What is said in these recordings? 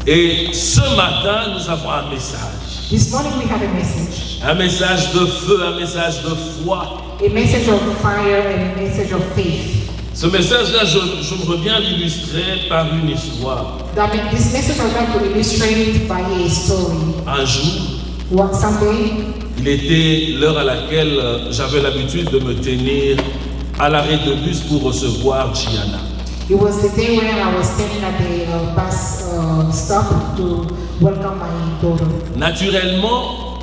Et ce matin, nous avons un message. This morning we have a message. Un message de feu, un message de foi. A message of fire and a message of faith. Ce message-là, je voudrais bien l'illustrer par une histoire. This message I would like to illustrate it by a story. Un jour, Someday, il était l'heure à laquelle j'avais l'habitude de me tenir à l'arrêt de bus pour recevoir Gianna. it was the day when I was standing at the bus stop to welcome my daughter. Naturellement,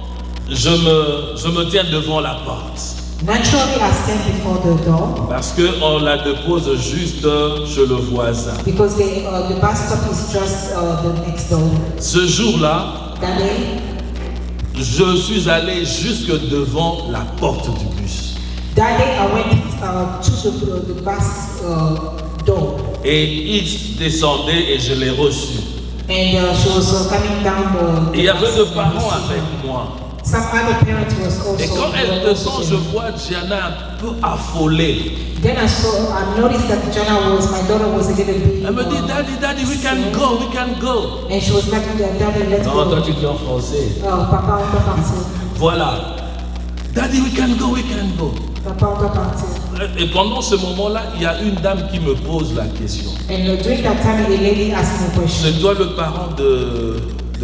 je me tiens devant la porte. Naturally, I stand before the door Parce qu'on la dépose juste chez le voisin. because the bus stop is just the next door. Ce jour-là, That day, je suis allé jusque devant la porte du bus. I went to the bus door. Et il descendait et je l'ai reçu. And she was coming down Et il y avait deux parents avec moi. Some other parent was also. Et quand elle descend, je vois Gianna un peu affolée. Then I noticed that my daughter was a little bit. Elle me dit, Daddy, we can go. And she was like, Daddy, let's Non, go. toi tu dis en français. Papa, on doit partir. Voilà. Daddy, we can go. Papa, on doit partir. Et pendant ce moment-là, il y a une dame qui me pose la question. And during that time, the lady asked me a question. C'est toi le parent de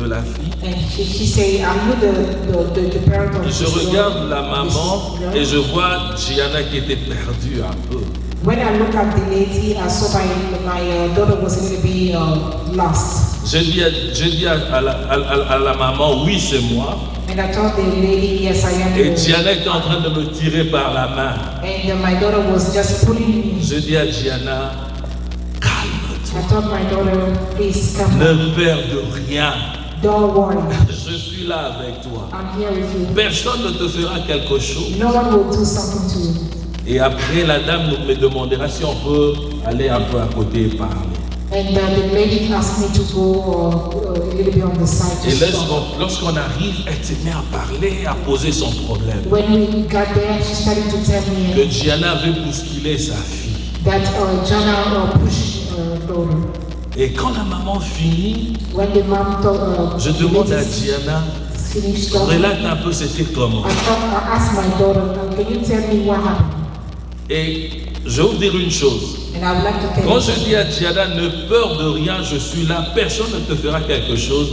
la fille? And she said, are you the parent of Je regarde la maman et je vois Gianna qui était perdue un peu. When I look at the lady, I saw my daughter was a little bit lost. Je dis à la maman, oui, c'est moi. And I told the lady, yes, I am. Et Gianna était en train de me tirer par la main. And my daughter was just pulling me. Je dis à Gianna, calme-toi. I told my daughter, please come. Ne perds de rien. Don't worry. Je suis là avec toi. I'm here with you. Personne ne te fera quelque chose. No one will do something to you. Et après, la dame me demandera si on peut aller un peu à côté et parler. And the lady asked me to go a little bit on the side to Et stop. lorsqu'on arrive, elle se met à parler, à poser son problème. When we got there, she started to tell me Que Gianna avait bousculé sa fille. that Jana pushed daughter. Et quand la maman finit, When the mom told, je demande à Gianna, finished relate un peu c'était comment. I asked my daughter, can you tell me what happened? Et je vais vous dire une chose. And I would like to tell Quand you. je dis à Gianna, ne peur de rien, je suis là, personne ne te fera quelque chose,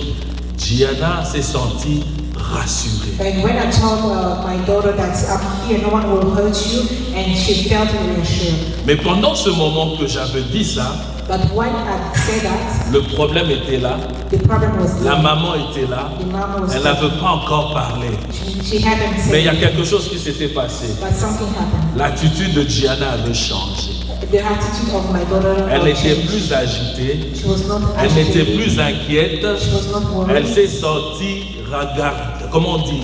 Gianna s'est sentie rassurée. And when I told my daughter that I'm here, no one will hurt you, and she felt reassured. Mais pendant ce moment que j'avais dit ça, But when I said that, le problème était là, the problem was la there. maman était là, The mom was elle there. n'avait pas encore parlé. She hadn't Mais il y a said, quelque chose qui s'était passé. but something happened. L'attitude de Gianna avait changé. The attitude of my daughter Elle était changed. plus agitée, She was not elle n'était agitated. plus inquiète, She was not worried. elle s'est sentie, comment on dit,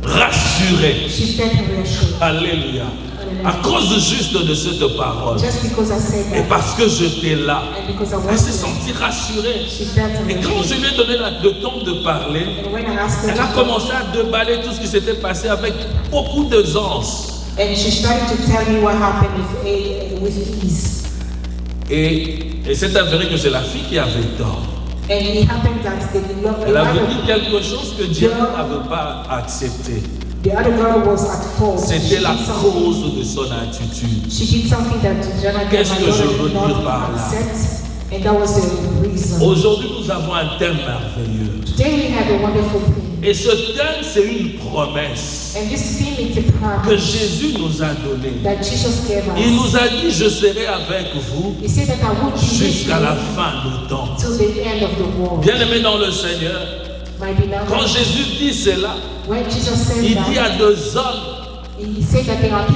rassurée. She felt reassured. Alléluia. À cause juste de cette parole. Just because I said Et that, parce que j'étais là, and because I elle was s'est there, sentie rassurée. she felt Et quand je reassured. lui ai donné le temps de parler, And when I asked her elle a to commencé à déballer tout ce qui s'était passé avec beaucoup d'aisance. and she started to tell me what happened with ease. Et c'est avéré que c'est la fille qui avait tort. And it happened that Elle avait dit quelque chose que Dieu n'avait pas accepté. the other girl was at fault. C'était la She did something- cause de son attitude. She did something that Jana Qu'est-ce que je veux dire par là? accept, and that was the reason. Aujourd'hui, nous avons un thème merveilleux. Today we had a wonderful thing, Et ce thème, c'est une promesse and this theme is a que promise Jésus nous a donnée. that Jesus gave us. Il nous a dit, je serai avec vous He said that I would be with jusqu'à la you fin du temps. till the end of the world. Bien-aimés dans le Seigneur, My beloved, quand Jésus dit cela, when Jesus said il that, dit à deux hommes he said that there are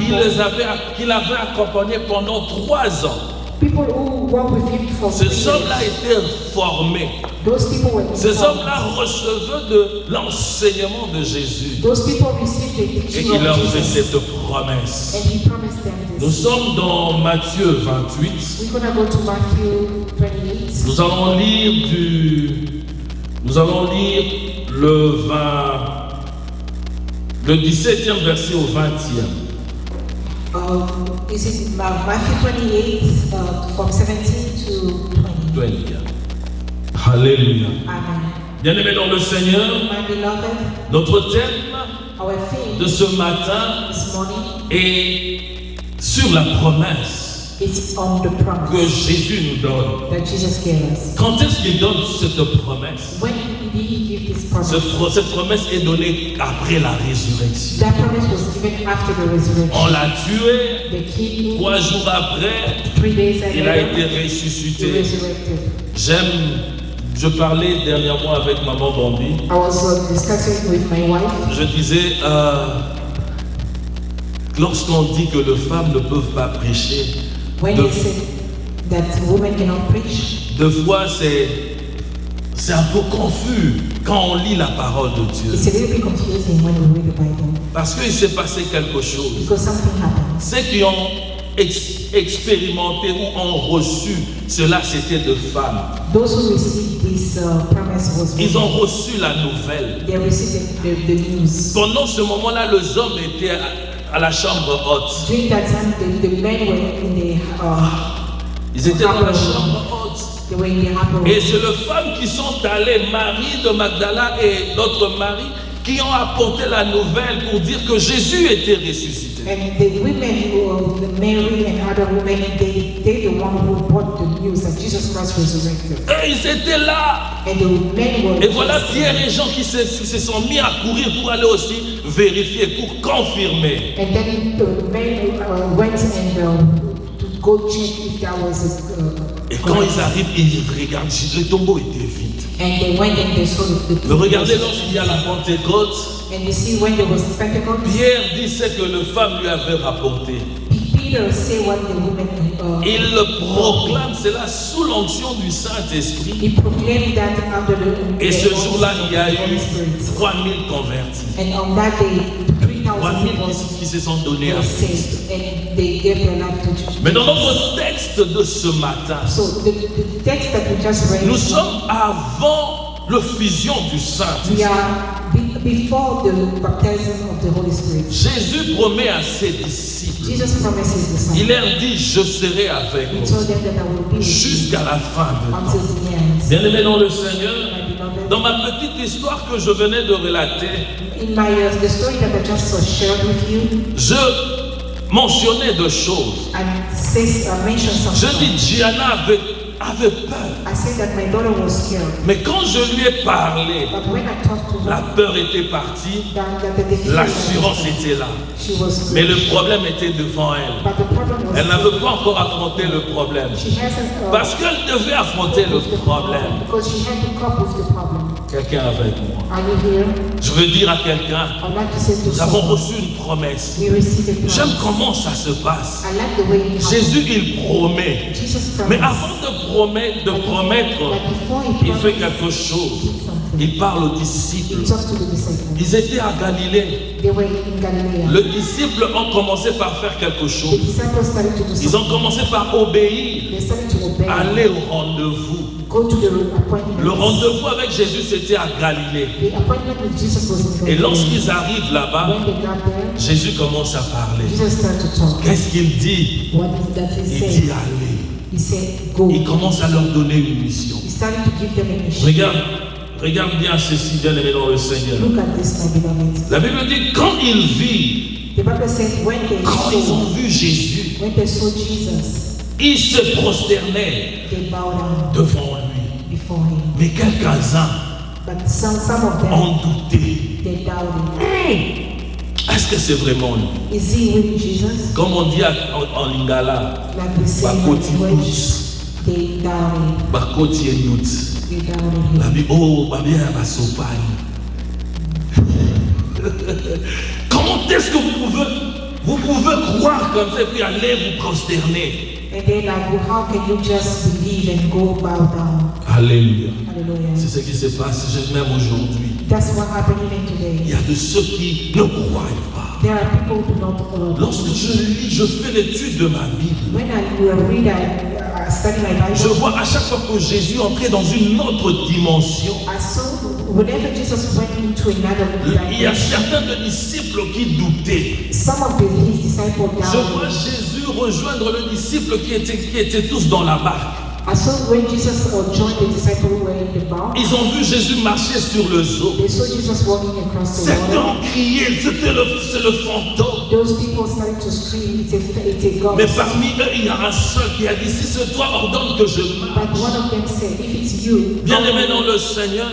qu'il avait accompagnés pendant 3 ans. people who work with him for Ces 3 hommes-là years. étaient formés. Those people were Ces informed. hommes-là recevaient de l'enseignement de Jésus. Those people received the Et teaching il leur of fait Jesus, cette promesse. and he promised them Nous this. sommes dans Matthieu 28. We're gonna go to Matthew 28. Nous allons lire le 17e verset au 20e. This is Matthew 28, from 17 to 20. 20e. Alléluia. Amen. Bien-aimés dans le Seigneur, My beloved, notre thème our theme de ce matin this morning est sur la promesse is on the que promise Jésus nous donne. that Jesus gave us. Quand est-ce qu'il donne cette promesse? When did he give this promise? Cette promesse est donnée après la résurrection. That promise was given after the On resurrection. l'a tué, They killed him. 3 jours après, 3 days il a été later, he ressuscité. resurrected. Je parlais dernièrement avec maman Bambi. I was discussing with my wife. Je disais, lorsqu'on dit que les femmes ne peuvent pas prêcher, When de, they say that women cannot preach, de fois c'est un peu confus quand on lit la parole de Dieu. it's a little bit confusing when we read the Bible Parce qu'il s'est passé quelque chose. because something happens. Ceux qui ont expérimenté ou ont reçu cela, c'était de femmes. Those who received this promise was Ils ont women. reçu la nouvelle. They received the news. Pendant ce moment-là, les hommes étaient à la chambre haute. During that time, the men were in the Ils étaient dans la chambre haute. they were in the upper Et room. c'est les femmes qui sont allées, Marie de Magdala et l'autre Marie, qui ont apporté la nouvelle pour dire que Jésus était ressuscité. And the women who the Mary and other women, they the one who brought the news that Jesus Christ resurrected. Et ils étaient là. And the men were Et voilà Pierre et Jean qui se sont mis à courir pour aller aussi vérifier, pour confirmer. And then the men went and to go check if there was Et quand ils arrivent, ils regardent, le tombeau était vide. and they went and they saw the Mais regardez lorsqu'il y a la Pentecôte, and you see when there was Pentecost, Pierre dit ce que les femmes lui avaient rapporté. Peter say what the women Il le proclame, c'est là sous l'onction du Saint-Esprit. he proclaimed that under the Et ce jour-là, il y a Holy eu Spirit. 3000 convertis. And on that day, 3,000 3000 people qui se sont donnés à were Christ. saved and they gave their life to Jesus. Mais dans notre texte de ce matin, So the text that we just read, nous sommes avant la fusion du we Saint-Esprit. are before the baptism of the Holy Spirit. Jésus promet à ses disciples, Jesus promises the il Son. leur dit, je serai avec He vous told them that I will be with you jusqu'à la fin de until temps. the end. Bien-aimés dans le Seigneur, My beloved, dans ma petite histoire que je venais de relater, in the story that I just shared with you, je mentionnais deux choses. I mentioned Je something. dis, Gianna avait peur. I said that my daughter was scared, Mais quand je lui ai parlé, but when I talked to la her, peur était partie, the fear l'assurance was- était là. she was Mais le problème était devant elle. but the problem was Elle n'avait pas encore affronté le problème. she hasn't Parce qu'elle devait affronter le problème. because she had to cope with the problem. Quelqu'un avec moi. Are you here? Je veux dire à quelqu'un, I'd like to say to nous avons someone, reçu une promesse. we received a J'aime promise. comment ça se passe. I like the way it happened. Jésus, il promet. Jesus Mais promised. avant de promettre, But before he il fait promised, quelque chose. he did something. Il parle aux disciples. He talked to the disciples. Ils étaient à Galilée. They were in Galilee. Les disciples ont commencé par faire quelque The chose. disciples started to do Ils ont something. commencé par obéir, They started to obey. aller au rendez-vous. Go to the appointment. Le rendez-vous avec Jésus, c'était à Galilée. The appointment with Jesus was in Et Galilee. lorsqu'ils arrivent là-bas, When they got there, Jésus commence à parler. Jesus started to talk. Qu'est-ce qu'il dit? What does he Il say? dit allez. He said, go. Il commence à leur donner une mission. He started to give them a mission. Regarde bien ceci, bien-aimé dans le Seigneur. Look at this, my beloved. La Bible dit, quand ils virent, The Bible says when quand ils ont vu Jésus, they saw Jesus, ils se prosternaient they bowed down devant lui. before him. Mais quelques-uns But some of them, ont douté. they doubted. Est-ce que c'est vraiment lui? Is he really Jesus? Comme on dit en lingala, Like we say in Bakoti language, doute. they doubted. Bakoti et doute. They doubted La him. Bible, oh, ma bien, ma sopagne. Comment est-ce que vous pouvez croire comme ça et puis aller vous prosterner? And they're like, well, how can you just believe and go bow down? Alléluia. Hallelujah. C'est ce qui se passe même aujourd'hui. That's what happened even Il y today. a de ceux qui ne croient pas. There are people who do not Lorsque je fais l'étude de ma Bible, when I read, I study my je Bible, vois à chaque fois que Jésus entrait dans une autre dimension, I saw whenever Jesus went into another il y a dimension, certains de disciples qui doutaient. some of his disciples Je vois doubted. Jésus rejoindre le disciple qui étaient tous dans la barque. I saw when Jesus joined the disciples who were in the boat. Ils ont vu Jésus marcher sur le eau. They saw Jesus walking across the Certains water. ont crié, c'est le fantôme. Those people started to scream, it's a ghost. Mais parmi eux, il y a un seul qui a dit, si c'est toi, ordonne que je But marche. one of them said, if it's you, Bien-aimé dans le Seigneur,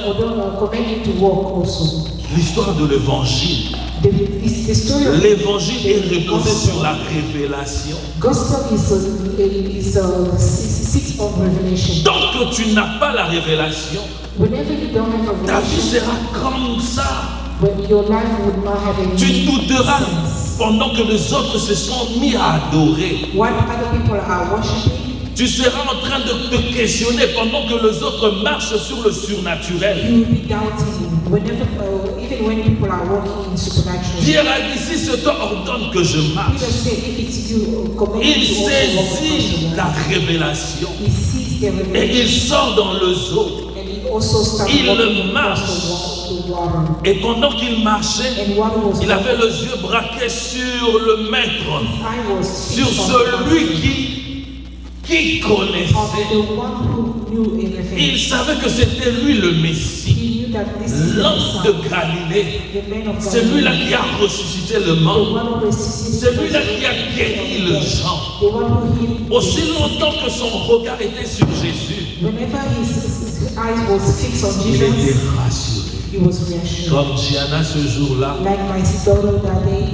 command him to walk also. l'histoire de l'évangile. The story of L'évangile est reposé sur la révélation. gospel sits on revelation. Tant que tu n'as pas la révélation, Whenever you don't have a ta vie revelation, sera comme ça. when your life would not have any Tu douteras sense. pendant que les autres se sont mis à adorer. While other people are worshiping, Tu seras en train de te questionner pendant que les autres marchent sur le surnaturel. you will be doubting. Whenever, even when people are walking in supernatural. Pierre a dit, si c'est toi, ordonne que je marche. Peter said, if it's you, command Il him to also walk across saisit the la water. révélation He sees the et revelation. il sort dans le zoo. And he also started Il walking marche. across the water. Et pendant qu'il marchait, And while he was il avait les yeux braqués sur le maître, I was sur fixed on celui the qui connaissait. one who knew everything. Il savait que c'était lui le Messie, He knew that this is the l'homme Son, de Galilée. the man of C'est lui-là Galilee, qui a ressuscité le the mort. one who resuscitated C'est lui-là qui a guéri les gens. the one who healed. Aussi longtemps que son regard était sur Jésus, Whenever his eyes was fixed on il était Jesus, rassuré. he was reassured. Comme Gianna ce jour-là, Like my daughter that day,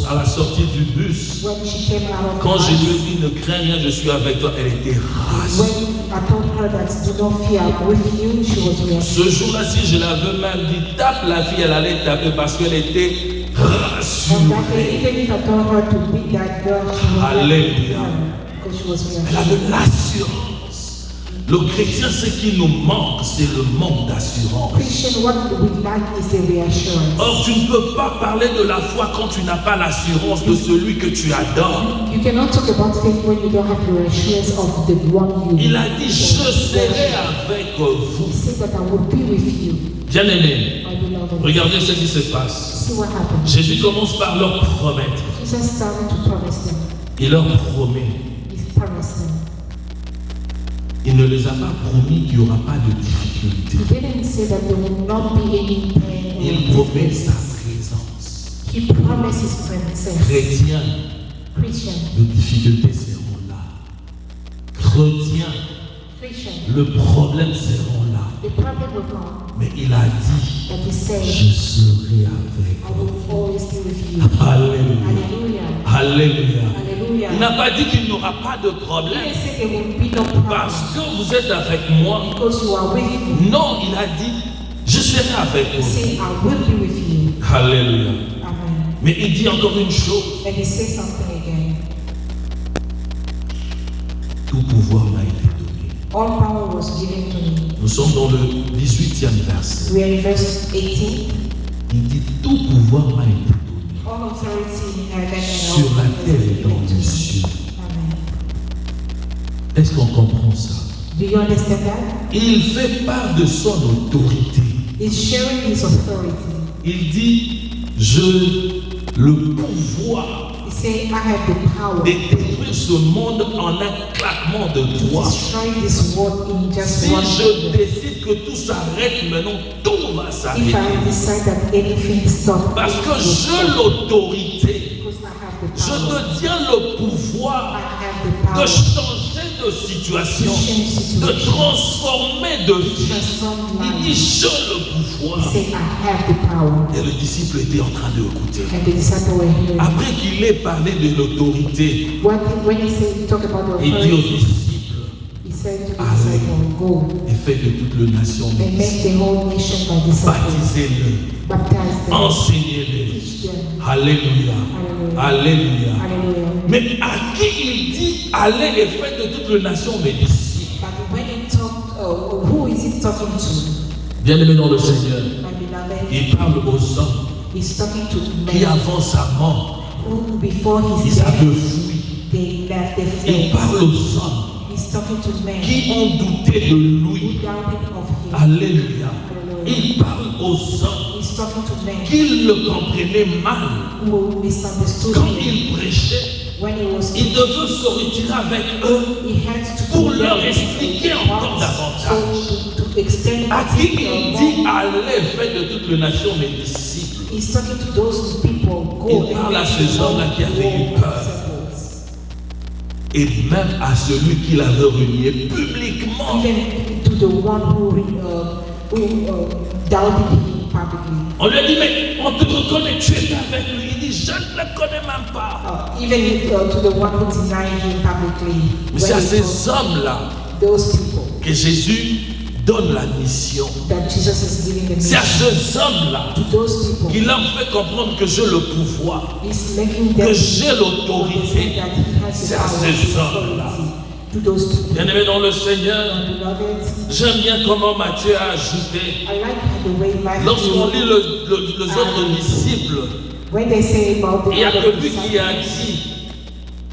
à la sortie du bus, when she came out of quand the je lui ai house, dit ne crains rien, je suis avec toi, elle était rassurée. when I told her that do not fear, I'm with you, she was reassured. Ce jour-là, si je l'avais même dit tape la fille, elle allait taper parce qu'elle était On that rassurée. day, even if I told her to beat that girl, she would not Hallelujah. because she was Elle reassured. avait l'assurance. Le chrétien, ce qui nous manque, c'est le manque d'assurance. Christian, what we lack is a reassurance. Or, tu ne peux pas parler de la foi quand tu n'as pas l'assurance de celui que tu adores. You cannot talk about faith when you don't have the reassurance of the one you. Il a dit, je serai avec He vous. said that I will be with you, Bien-aimés, my beloved. regardez ce qui se passe. See what happened. Jésus commence par leur promettre. Jesus started to promise them. Il leur promet. He promised them. Il ne les a pas promis qu'il n'y aura pas de difficultés. He didn't say that there will not be any pain or Il promet sa difficulties. présence. He promised his presence. Chrétiens, Christian, les difficultés seront là. Chrétiens, Christian, le problème seront là. the problem will come. Mais il a dit, That he said, je serai avec I vous. will always be with you. Alléluia. Hallelujah. Alléluia. Hallelujah. Il n'a pas dit qu'il n'y aura pas de He problème didn't say there will be no problem parce que vous êtes avec moi. because you are with me. Non, il a dit, je serai avec He vous. said, I will be with you. Alléluia. Amen. Mais il dit encore une chose, And he says something again. tout pouvoir m'a été donné. All power was given to me. Nous sommes dans le 18e verset. We are in verse 18. Il dit, tout pouvoir m'a été donné All authority in heaven and sur la earth terre is et dans given to les me. cieux. Amen. Est-ce qu'on comprend ça? Do you understand that? Il fait part de son autorité. He's sharing his authority. Il dit, le pouvoir He said, I have the power de détruire ce monde en un claquement de to doigts. destroy this world in just Si one je moment. décide que tout s'arrête maintenant, tout va If s'arrêter. I decide that anything stops, Parce que j'ai l'autorité, because I have the je power. détiens le pouvoir I have the de power changer de situation, de transformer de vie. transform Il dit, lives. j'ai le pouvoir. He said, I have the power. Et le disciple était en train de écouter. And the disciples were hearing. Après qu'il ait parlé de l'autorité, When he said, he talked about the il dit aux authority, disciples, he said to the Allez. disciples, go et faites de toutes les nations, and make the whole nation by disciples. baptisez-les, Baptize them. enseignez-les. Teach them. Alléluia. Hallelujah. Alléluia. Hallelujah. Mais à qui il dit, allez et faites de toutes les nations mes disciples? But when he talked, who is he talking to? Bien-aimés dans le Seigneur, My beloved, il parle aux hommes he's talking to qui men avant sa mort, who before his ils death, avaient fui. they left the Il faith. parle aux hommes He's talking to men qui ont douté de who lui. doubted of him. Alléluia. Hallelujah. Il parle aux hommes He's talking to men qui le comprenaient mal. who misunderstood Quand him. il prêchait, when he was il devait se retirer avec eux he had to pour leur expliquer encore davantage. to extend À qui il dit allez, faites de toutes les nations mes disciples. He's talking to those people. Go Il parle à ces hommes-là qui avaient eu peur. Et même à celui qui l'avait renié publiquement. Even to the one who doubted him publicly. On lui a dit, mais on te reconnaît, tu étais avec lui. Il dit, je ne le connais même pas. Even to the one who denied him publicly. Mais c'est à ces hommes-là Those people que Jésus donne la mission. that Jesus is giving the C'est à mission. ces hommes-là To those people, qu'il leur fait comprendre que j'ai le pouvoir, he's making them que j'ai understand l'autorité. that he has C'est the à power ces and hommes-là. authority. To those people. Bien-aimés dans le Seigneur, Beloved, j'aime bien comment Matthieu a ajouté. I like the way Lorsqu'on lit Matthew, les autres disciples, when they say about the il n'y a other que lui qui a disciples,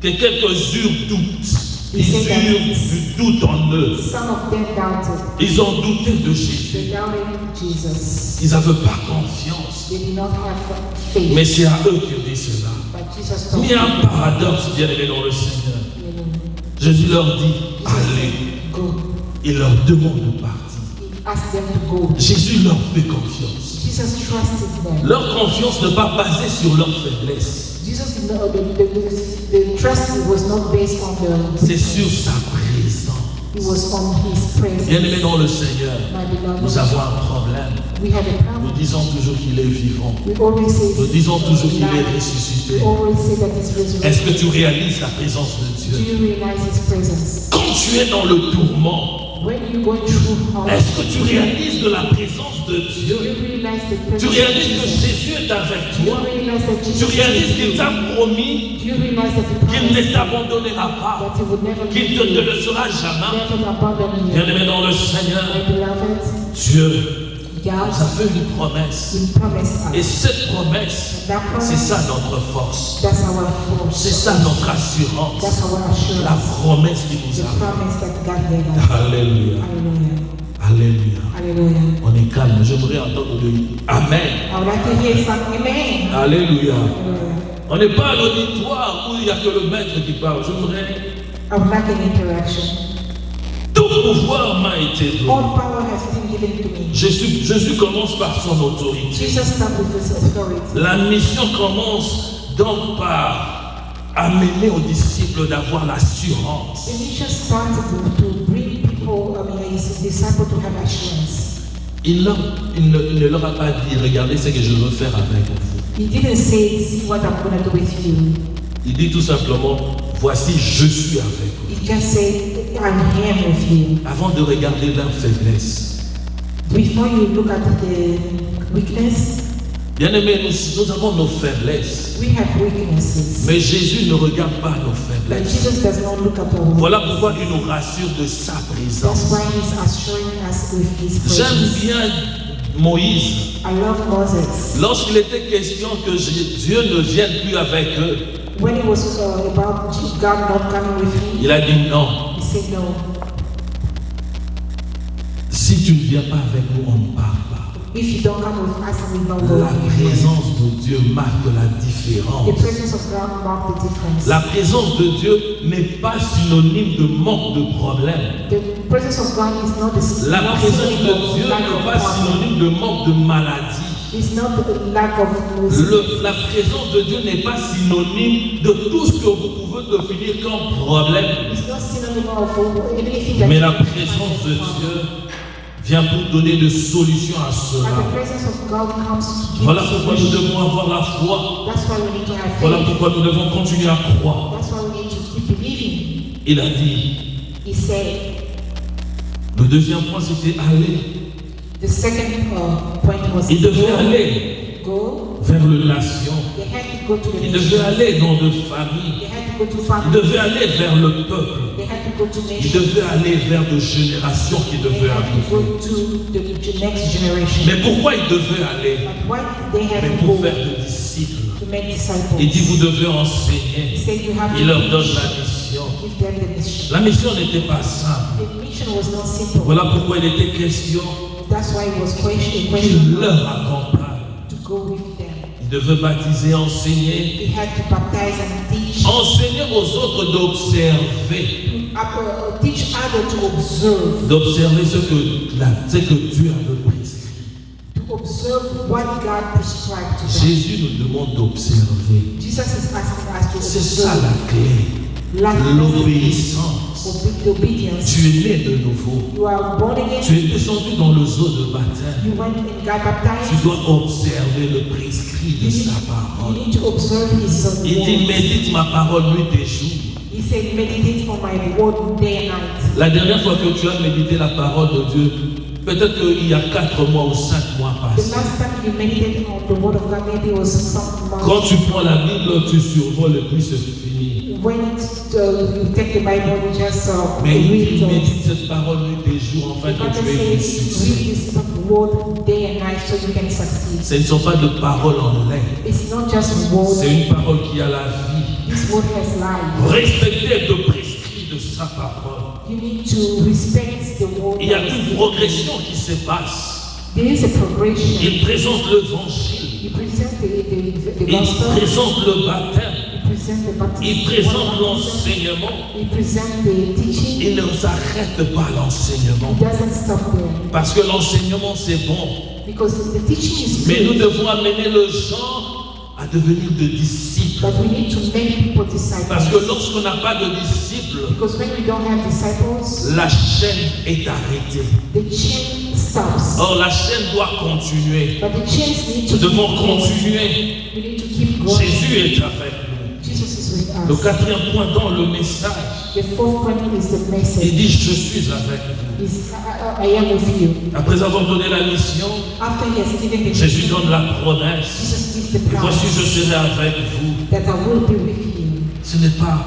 dit que quelques eurent doute. Ils eurent du doute en eux. some of them doubted. Ils ont douté de Jésus. They doubted Jesus. Ils n'avaient pas confiance. They did not have faith. Mais c'est à eux qu'il dit cela. But Jesus told Il y a un them, paradoxe, bien-aimés dans le Seigneur. Jésus leur dit, allez. go. Il leur demande de partir. He asked them to go. Jésus leur fait confiance. Jesus trusted them. Leur confiance n'est pas basée sur leur faiblesse. Jesus, the trust was not based on C'est sur sa présence. it was on his presence. Bien-aimés dans le Seigneur, My beloved, nous avons un problème. we have a Nous problem. disons toujours qu'il est vivant. We always say, Nous disons toujours qu'il est we ressuscité. always say that he's resurrected. Est-ce que tu réalises la présence de Do Dieu? you realize his presence? Quand tu es dans le tourment, When you go through hard, est-ce que tu réalises de la présence de do Dieu? you realize the Tu presence réalises of que Jesus? Jésus est avec Do you toi? realize that Tu Jesus réalises is qu'il with t'a you? promis Do you realize that he qu'il ne promised t'abandonnera pas, that he would never qu'il leave ne te you, laissera jamais? never abandon you? Bien-aimé dans le Seigneur, My beloved, Dieu God, nous a fait une promesse. he promised Et us. cette promesse, That c'est promise, ça notre force. that's our force. C'est ça notre assurance. That's our assurance. La promesse qui nous The a fait. promise that God gave us. Alléluia. Hallelujah. Alléluia. Hallelujah. On est calme. J'aimerais entendre le Amen. I would like to hear some amen. Alléluia. Hallelujah. On n'est pas à l'auditoire où il n'y a que le maître qui parle. J'aimerais. I would like an interaction. Tout pouvoir m'a été donné. All power has been given to me. Jésus commence par son autorité. Jesus started with his authority. La mission commence donc par amener aux disciples d'avoir l'assurance. The mission started to bring people, his disciples to have assurance. Il ne leur a pas dit, regardez ce que je veux faire avec vous. He didn't say, see what I'm going to do with you. Il dit tout simplement, voici, je suis avec vous. He just said, I'm here with you. Avant de regarder leur faiblesse. Before you look at the weakness, Bien aimés, nous avons nos faiblesses. we have weaknesses. Mais Jésus ne regarde pas nos But faiblesses. Jesus does not look at our Voilà weaknesses. pourquoi il nous rassure de sa That's présence. why he's assuring us with his J'aime presence. bien Moïse. I love Moses. Lorsqu'il était question que Dieu ne vienne plus avec eux, When it was about God not coming with him, il a dit non. he said no. Si tu ne viens pas avec nous, on ne parle pas. If you don't come with us, we will not go La with you. présence de Dieu marque la The différence. presence of God marks the difference. La présence de Dieu n'est pas synonyme de manque de problème. The presence of God is not the La not présence synonym de of Dieu lack n'est of pas problem. synonyme de manque de maladie. It's not the lack of La présence de Dieu n'est pas synonyme de tout ce que vous pouvez définir comme problème. It's not synonym of anything that. Mais la présence de Dieu vient pour donner des solutions à But cela. the presence of God comes to give Voilà pourquoi nous solution. devons avoir la foi. That's why we need to have Voilà faith. pourquoi nous devons continuer à croire. That's why we need to keep believing. Il a dit, He said, le deuxième point c'était aller. the second point was Il devait aller go. vers les nations. They had to go to the Il devait nations. aller dans des familles. They had to go to Il families. devait aller vers le peuple. They had to go to Il nations. devait aller vers des générations qui They devaient had to arriver. go to the next generation. Mais pourquoi il devait aller? But why did they have Mais to pour go faire des disciples. to make disciples? Il dit, vous devez He enseigner. said you have Il leur to donne teach. la mission. Give them the mission. La mission n'était pas simple. The mission was not simple. Voilà pourquoi il était question That's why it was a qu'il question leur accompagne. to go with them. Il Il devait baptiser, enseigner. He had to baptize and teach. Enseigner aux autres d'observer. Teach others to observe. D'observer ce que Dieu avait prescrit. To observe what God prescribed to them. Jésus nous demande d'observer. Jesus is asking us to C'est observe. ça la clé. L'obéissance. Obedience. Tu es né de nouveau. You are born again. Tu es descendu dans le eau de baptême. You went and got baptized. Tu dois observer le prescrit de sa parole. You need to observe His Il dit, médite ma parole nuit et jour. He said, meditate on my word day and night. La dernière fois que tu as médité la parole de Dieu, peut-être qu'il y a 4 mois ou 5 mois The passés. last time you meditated on the word of God, maybe it was some months. Quand tu prends la Bible, tu survoles et puis c'est fini. When you take the Bible, you just Mais il read dit, it. médite cette parole nuit et jour, afin God que tu aies du says, succès. read this word day and night so you can succeed. Ce ne sont pas de paroles en l'air. It's not just word. C'est une parole qui a la vie. This word has life. Respecter le prescrit de sa parole. You need to respect the word. Il y a une progression qui se passe. There is a progression. Il présente l'évangile. You present the Il gospel. présente le baptême. You present the baptism. Il présente l'enseignement. You present the teaching. Il ne s'arrête pas à l'enseignement. It doesn't stop there. Parce que l'enseignement c'est bon. Because the teaching is Mais nous good. devons amener le genre à devenir de disciples. But we need to make people disciples. Parce que lorsqu'on n'a pas de disciples, Because when we don't have disciples, la chaîne est arrêtée. the chain stops. Or la chaîne doit continuer. But the chains need to Nous devons keep going. continuer. We need to keep going. Jésus est avec nous. Jesus is with Le us. 4e point dans le message, The fourth point is the il message. dit je suis avec vous. Is I am with you. Après avoir donné la mission, After he has given the Jésus mission, donne la promesse. Jesus gives the Et voici je promise serai avec vous. that I will be with you. Ce n'est pas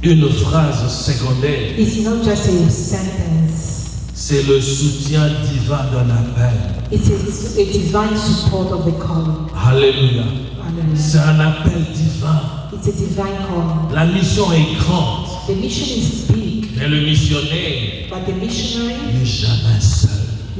une phrase secondaire. It's not just a sentence. C'est le soutien divin d'un appel. It's a divine support of the call. Alléluia. Hallelujah. C'est un appel divin. It's a divine call. La mission est grande, The mission is big, mais le missionnaire but the missionary n'est jamais seul.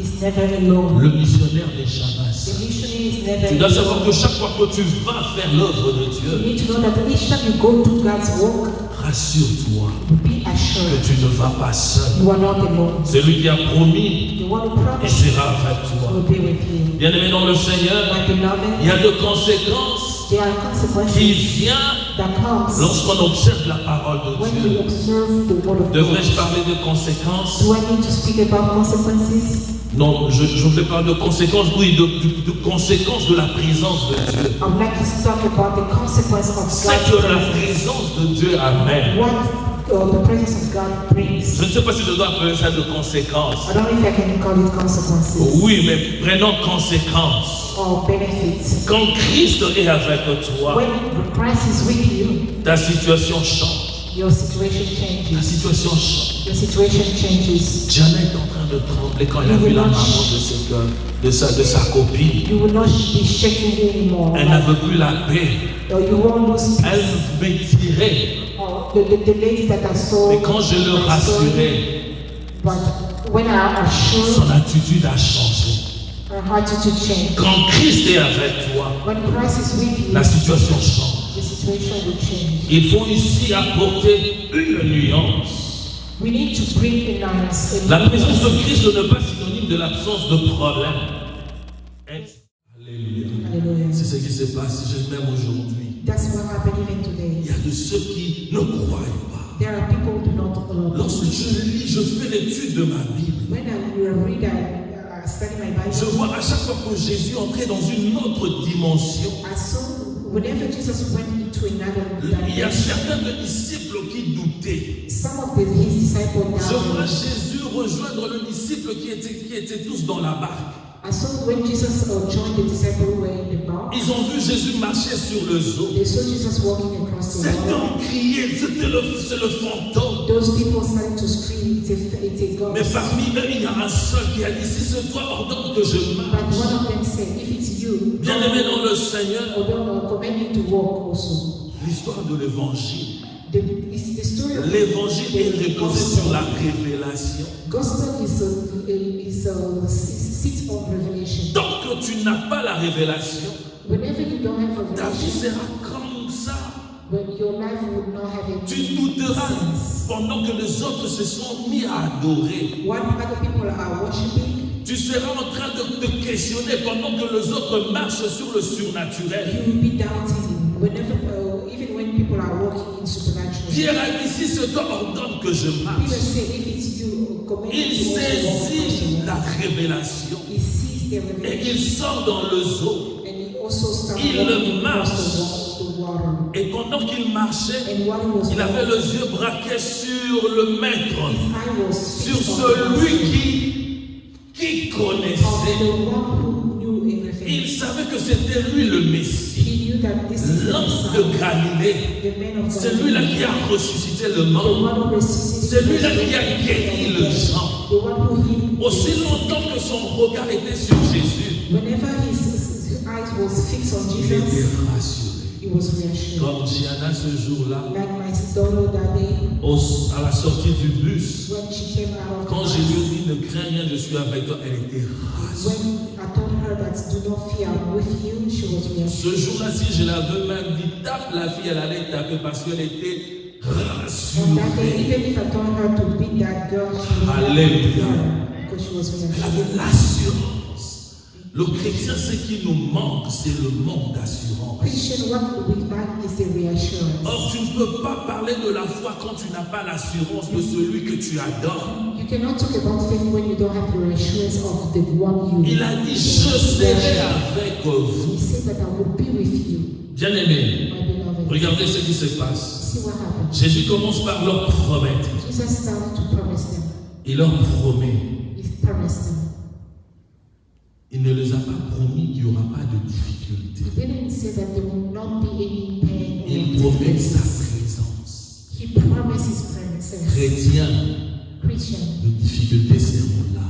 is never alone. Le missionnaire n'est jamais The seul. missionary is never Tu dois savoir alone. que chaque fois que tu vas faire l'œuvre de You Dieu, need to know that each time you go to God's work, rassure-toi be que assured tu ne vas pas seul. you are not alone. Celui qui a promis, The one who il promised sera avec toi. will be with you. Bien-aimé dans le Seigneur, My beloved, il y a de conséquences there are consequences qui viennent that comes lorsqu'on observe la parole de when Dieu. we observe the word of Devrais-je God. parler de conséquences? Do I need to speak about consequences? Non, je vais parler de conséquences, oui, de conséquences de la présence de Dieu. I would like to talk about the consequence of C'est que God's la presence. présence de Dieu amène. What the presence of God brings. Je ne sais pas si je dois appeler ça de conséquences. I don't know if I can call it consequences Oui, mais prenons conséquences. or benefits. Quand Christ est avec toi, When Christ is with you, ta situation change. your situation Ta changes. situation change. Your situation changes. Janet est en train de trembler quand elle a vu la maman de sa copine. You will not be shaking anymore. Elle n'avait plus la paix. Or you won't lose Elle peace. m'étirait. Or the ladies that are so. Mais quand je le rassurais, But when I assure, son attitude a changé. her attitude change. Quand Christ est avec toi, When Christ is with you, la situation change. the situation will change. Il faut ici apporter une nuance. We need to bring a nuance. La présence de Christ n'est pas synonyme de l'absence de problème. Alléluia. Hallelujah. C'est ce qui se passe, je même aujourd'hui. That's what happened even today. Il y a de ceux qui ne croient pas. There are people who do not believe. Lorsque je lis, je fais l'étude de ma Bible. When I read, I study my Je Bible. vois à chaque fois que Jésus entrait dans une autre dimension. I saw whenever Jesus went into another Il y a dimension, certains de disciples qui doutaient. some of his disciples Je vois doubted. Jésus rejoindre le disciple qui étaient tous dans la barque. I saw when Jesus joined the disciples who were in the boat. Ils ont vu Jésus marcher sur le eau. They saw Jesus walking across the Certains water. ont crié, c'est le fantôme. Those people started to scream, it's a Mais ghost. parmi eux, il y a un seul qui a dit, si c'est toi, ordonne que je But marche. one of them said, if it's you, Bien-aimé dans le Seigneur, command me to walk also. l'histoire de l'évangile. It's the story of L'évangile est the reposé gospel. sur la révélation. Gospel is a seat of revelation. Tant que tu n'as pas la révélation, whenever you don't have ta vie revelation, sera comme ça. when your life will not have any Tu douteras sense. pendant que les autres se sont mis à adorer. While other people are worshiping, Tu seras en train de te questionner pendant que les autres marchent sur le surnaturel. you will be doubting whenever, even when people are walking in supernatural. Pierre a dit, si c'est toi ordonne que je Peter marche. said, if it's you, command Il you to also saisit walk. la révélation He sees the et revelation, il sort dans le zoo. and he also starts Il walking marche. across the water. Et pendant qu'il marchait, And while he was il avait walking, les yeux braqués sur le maître, his eye was sur fixed on celui the qui of connaissait. the one who knew everything. Il savait que c'était lui le Messie, He knew that this is the l'homme Messiah, de Galilée. the man of C'est lui-là Galilee, qui a ressuscité le the mort. one who resuscitated C'est lui-là the qui a dead, guéri les gens. the one who healed. Aussi longtemps que son regard était sur Jésus, Whenever his eyes was fixed on il était Jesus, rassuré. he was reassured. Comme Gianna ce jour-là, Like my daughter that day, à la sortie du bus, when she came out of quand the je lui ai bus, dit ne crains rien, je suis avec toi, elle était rassurée. when I told her that do not fear, I'm with you, she was Ce reassured. jour-là, si je l'avais même dit, tape la fille, elle allait taper parce qu'elle était On that day, rassurée. even if I told her to beat that girl, she would Alléluia. because she was Elle reassured. avait l'assurance. Le chrétien, ce qui nous manque, c'est le manque d'assurance. Christian, what we lack is the reassurance. Or, tu ne peux pas parler de la foi quand tu n'as pas l'assurance de celui que tu adores. You cannot talk about faith when you don't have the reassurance of the one you. Il a dit, je serai avec vous. He said that I will be with you, Bien-aimés, my beloved. regardez ce qui se passe. See what happened. Jésus commence par leur promettre. Jesus started to promise them. Il leur promet. He promised them. Il ne les a pas promis qu'il n'y aura pas de difficultés. He didn't say that there will not be any pain or Il promet sa difficulties. présence. He promised his promises. Chrétiens, Christian, les difficultés seront là.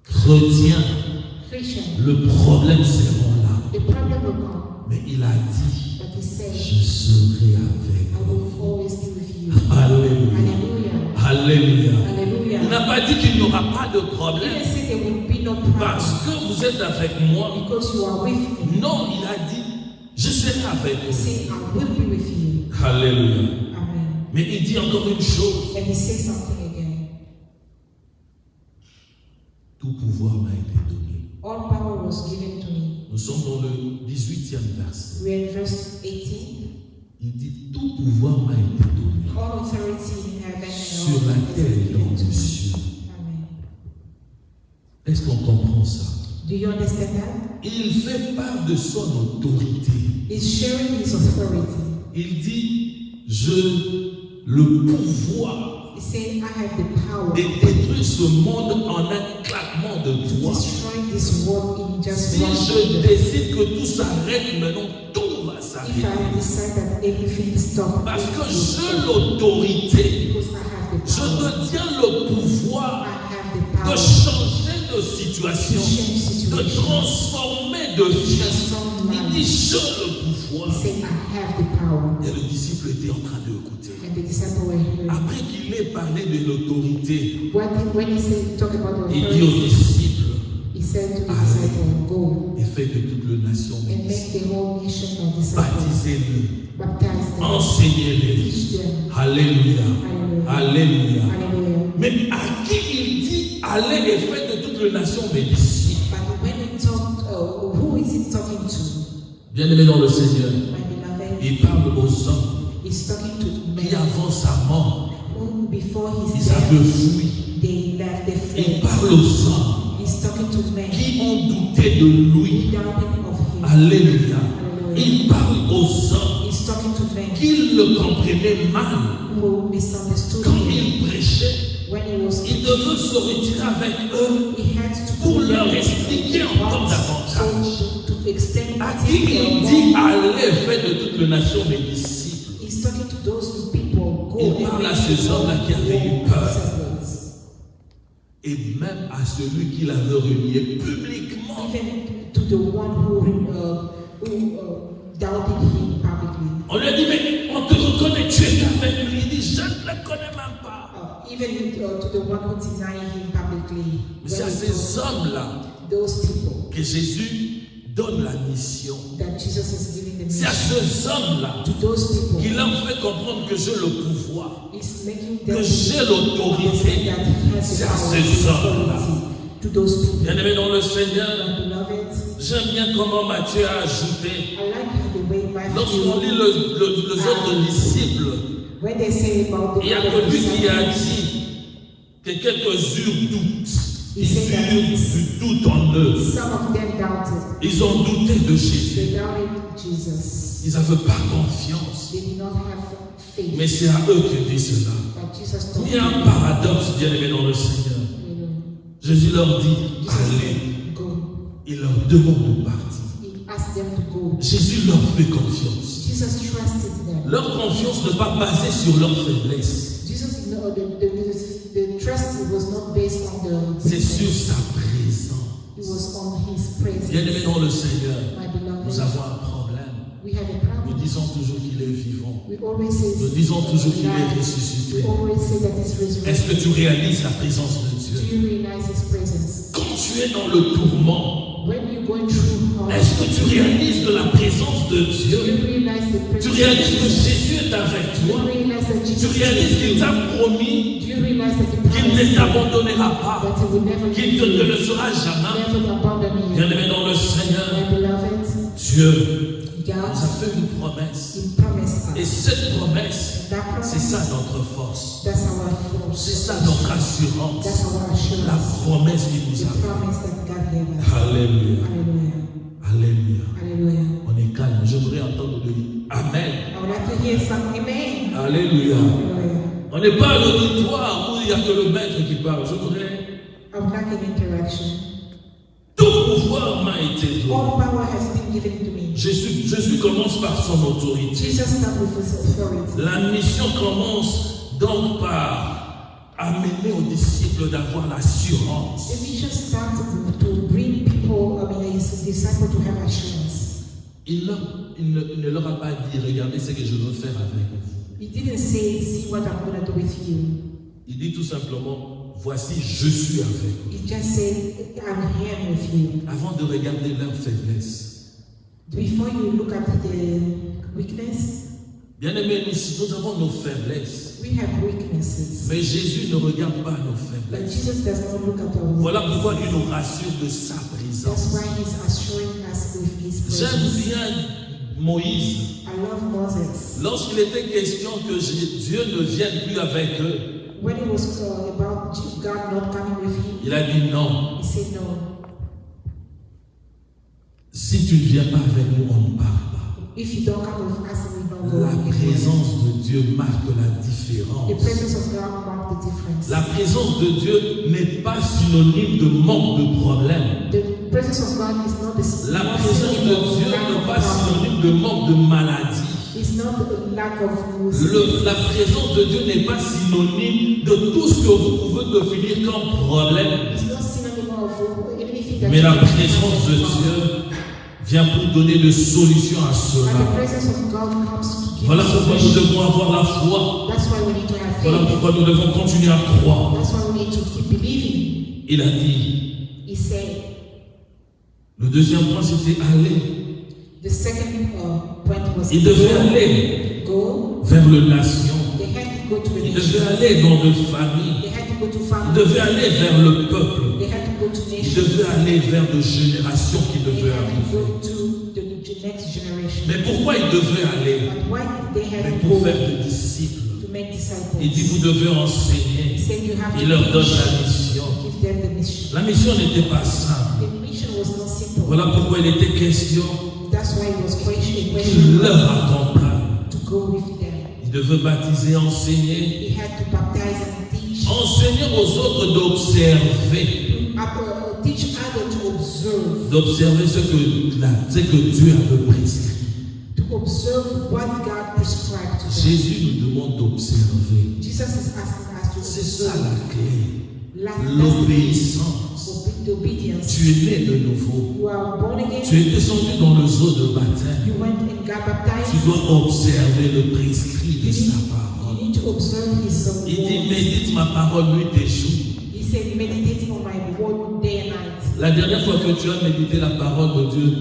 Chrétiens, Christian, le problème seront là. the problem will come, Mais il a dit, but he said, je serai avec I vous. will always be with you. Alléluia. Hallelujah. Alléluia. Hallelujah. Il n'a pas dit qu'il n'y aura pas de He problème didn't say there will be no problem parce que vous êtes avec moi. because you are with me. Non, il a dit, je serai avec He vous. said, I will be with you. Alléluia. Amen. Mais il dit encore une chose. And he says something again. Tout pouvoir m'a été donné. All power was given to me. Nous sommes dans le 18e verset. We're in verse 18. Il dit, tout pouvoir m'a été donné All authority in heaven and sur on la earth terre is et dans given to les me. cieux. Amen. Est-ce qu'on comprend ça? Do you understand that? Il fait part de son autorité. He's sharing his authority. Il dit, le pouvoir He's saying, I have the power de détruire ce monde en un claquement de to doigts. destroy this world in just Si one je moment. décide que tout s'arrête maintenant, tout va If s'arrêter. I decide that everything stops, Parce que j'ai l'autorité, because I have the je power. détiens le pouvoir I have the de power changer de situation, to change de situation. transformer de vie. Transform Il dit, lives. j'ai le pouvoir. He said, I have the power. Et le disciple était en train d'écouter. And the disciple were hearing. Après qu'il ait parlé de l'autorité, When he said, talk about the il dit aux authority, disciples, he said to the disciple, go et faites de toute la nation, and make the whole nation of disciples. baptisez-les, Baptize them. enseignez-les. Teach them. Alléluia. Alléluia. Hallelujah. Mais à qui il dit, allez et faites de toute la nation mes disciples? But when he talked, who is he talking to? Bien-aimés dans le Seigneur, My beloved, il parle aux hommes he's talking to qui men avant sa mort, who before his ils avaient death, fui. they left the Il faith. parle aux hommes He's talking to men qui ont douté de lui. who doubted of him. Alléluia. Hallelujah. Il parle aux hommes He's talking to men qui le comprenaient mal. who misunderstood Quand him. il prêchait, When he was il devait se retirer avec eux he had to pour leur expliquer encore davantage. so to explain À what qui he il dit, allez et faites de toute la nation mes disciples. He's talking to those people. Go Il parle à ces hommes-là qui avaient eu peur. Et même à celui qui l'avait renié publiquement. Even to the one who doubted him publicly. On lui a dit, mais on te reconnaît, tu es avec lui. Il dit, je ne le connais même pas. Even given to the one who denied him publicly. Mais c'est à ces hommes-là Those people que Jésus donne la mission. that Jesus is giving the C'est à mission. ces hommes-là To those people, qu'il leur fait comprendre que j'ai le pouvoir, he's making them que j'ai l'autorité. understand that he has C'est the à power ces and hommes-là. authority. To those people, Bien-aimés dans le Seigneur, my beloved, j'aime bien comment Matthieu a ajouté. I like the way Lorsqu'on lit les autres disciples, when they say about the il y a que lui qui a dit que quelques eurent doute. Ils eurent du doute en eux. some of them doubted. Ils ont douté de Jésus. They doubted Jesus. Ils n'avaient pas confiance. They did not have faith. Mais c'est à eux qu'il dit cela. But Jesus told Il y a un them, paradoxe, bien-aimés dans le Seigneur. Jésus leur dit, allez. go. Il leur demande de partir. He asked them to go. Jésus leur fait confiance. Jesus trusted them. Leur confiance n'est pas basée sur leur faiblesse. Jesus, the trust was not based on the C'est sur sa présence. it was on his presence. Bien-aimés dans le Seigneur, My beloved, nous avons un problème. we have a Nous problem. disons toujours qu'il est vivant. We always say Nous disons toujours qu'il est we ressuscité. always say that he's Est-ce que resurrected. tu réalises la présence de Do Dieu? you realize his presence? Quand tu es dans le tourment, When you're going through hard, est-ce que tu réalises de la présence de do Dieu? you realize the Tu presence réalises of que Jesus? Jésus est avec Do you toi? realize that Tu Jesus réalises is qu'il with t'a you? promis Do you realize that he qu'il ne promised t'abandonnera pas, that he will never qu'il leave ne te you, laissera jamais? never abandon you? Bien-aimé dans le Seigneur, My beloved, Dieu God, nous a fait une promesse. he promised Et us. cette promesse, That c'est promise, ça notre force. that's our force. C'est ça notre assurance. That's our La assurance. promesse qu'il nous The a faite. promise that God gave us. Alléluia. Hallelujah. Alléluia. Hallelujah. On est calme. J'aimerais entendre le Amen. I would like to hear some amen. Alléluia. Hallelujah. On n'est pas à l'auditoire où il n'y a que le maître qui parle. Je voudrais. I would like an interaction. Tout pouvoir m'a été donné. All power has been given to me. Jésus commence par son autorité. Jesus started with his authority. La mission commence donc par amener aux disciples d'avoir l'assurance. The mission started to bring people, his disciples to have assurance. Il ne leur a pas dit, regardez ce que je veux faire avec vous. He didn't say, see what I'm going to do with you. Il dit tout simplement, voici, je suis avec vous. He just said, I'm here with you. Avant de regarder leur faiblesse. Before you look at the weakness, Bien-aimés, nous avons nos faiblesses. we have weaknesses. Mais Jésus ne regarde pas nos But faiblesses. Jesus does not look at our Voilà weaknesses. pourquoi il nous rassure de sa That's présence. why he's assuring us with his J'aime presence. bien Moïse. I love Moses. Lorsqu'il était question que Dieu ne vienne plus avec eux, When it was about God not coming with him, il a dit non. he said no. Si tu ne viens pas avec nous, on ne part pas. If you don't come with us, we don't go. La anywhere. présence de Dieu marque la The différence. presence of God marks the difference. La présence de Dieu n'est pas synonyme de manque de problème. The presence of God is not the La présence de Dieu n'est pas synonyme de manque de maladie. It's not a lack of La présence de Dieu n'est pas synonyme de tout ce que vous pouvez définir comme problème. It's not synonym of anything that Mais la you can présence de find. Dieu vient pour donner des solutions à And the cela. presence of God comes to give Voilà pourquoi nous solution. devons avoir la foi. That's why we need to have Voilà faith. pourquoi nous devons continuer à croire. That's why we need to keep believing. Il a dit, He said, le deuxième point c'était aller. the second point was Il devait aller go. vers les nations. They had to go to the Il devait nations. aller dans les familles. They had to go to Il families. devait aller vers le peuple. They had to go to Il nations. devait aller vers des générations qui They devaient had to arriver. go to the next generation. Mais pourquoi il devait aller? But why did they have Mais to pour go faire des disciples. to make disciples? Il dit, vous devez He enseigner. said you have Il to leur donne teach, la mission. give them the mission. La mission n'était pas simple. The mission was not simple. Voilà pourquoi il était question That's why it was a qu'il question leur accompagne. to go with them. Il devait baptiser, enseigner. He had to baptize and teach. Enseigner aux autres d'observer. Teach others to observe. D'observer ce que Dieu avait prescrit. To observe what God prescribed to them. Jésus nous demande d'observer. Jesus is asking us to C'est ça observe. la clé. That's L'obéissance. the obedience. Tu es né de nouveau. You are born again. Tu es descendu dans le eau de baptême. You went and got baptized. Tu dois observer le prescrit de sa parole. You need to observe His Il dit, word. médite ma parole nuit et jour. He said, meditate on my word day and night. La dernière fois que tu as médité la parole de Dieu,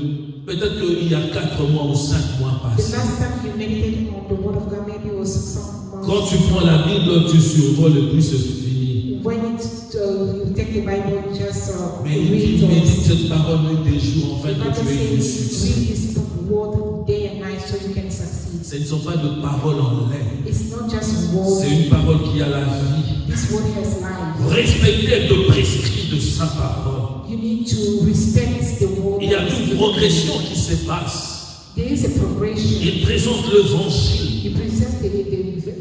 peut-être qu'il y a 4 mois ou 5 mois The passés. last time you meditated on the word of God, maybe it was some months. Quand tu prends la Bible, tu survoles et puis c'est fini. When you take the Bible, just Mais il read dit, médite it. cette parole nuit et jour, afin The que Bible tu aies du says, succès. read this word day and night so you can succeed. Ce ne sont pas de paroles en l'air. It's not just words. C'est une parole qui a la vie. This word has life. Respectez le prescrit de sa parole. You need to respect the word. Il y a une progression qui se passe. There is a progression. Il présente l'évangile. You present the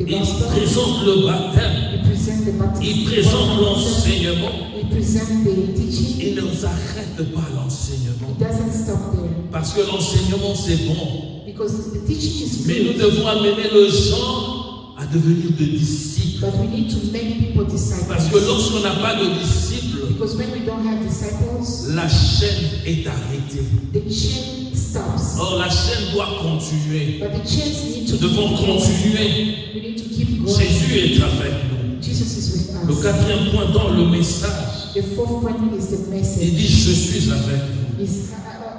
Il gospel. présente le baptême. You present the baptism. Il présente l'enseignement. You present the teaching. Il ne s'arrête pas l'enseignement. It doesn't stop there. Parce que l'enseignement c'est bon. Because the teaching is Mais nous good. devons amener le gens à devenir des disciples. But we need to make people disciples. Parce que lorsqu'on n'a pas de disciples, Because when we don't have disciples, la chaîne est arrêtée. the chain stops. Or la chaîne doit continuer. But the chains need to Nous devons keep going. continuer. We need to keep going. Jésus est avec nous. Jesus is with Le us. 4e point dans le message, The fourth point is the il message. dit je suis avec vous. Is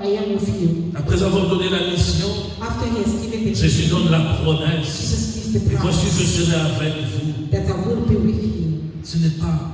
I am with you. Après avoir donné la mission, After he has given the Jésus donne la promesse. Jesus gives the Et voici je promise serai avec vous. that I will be with you. Ce n'est pas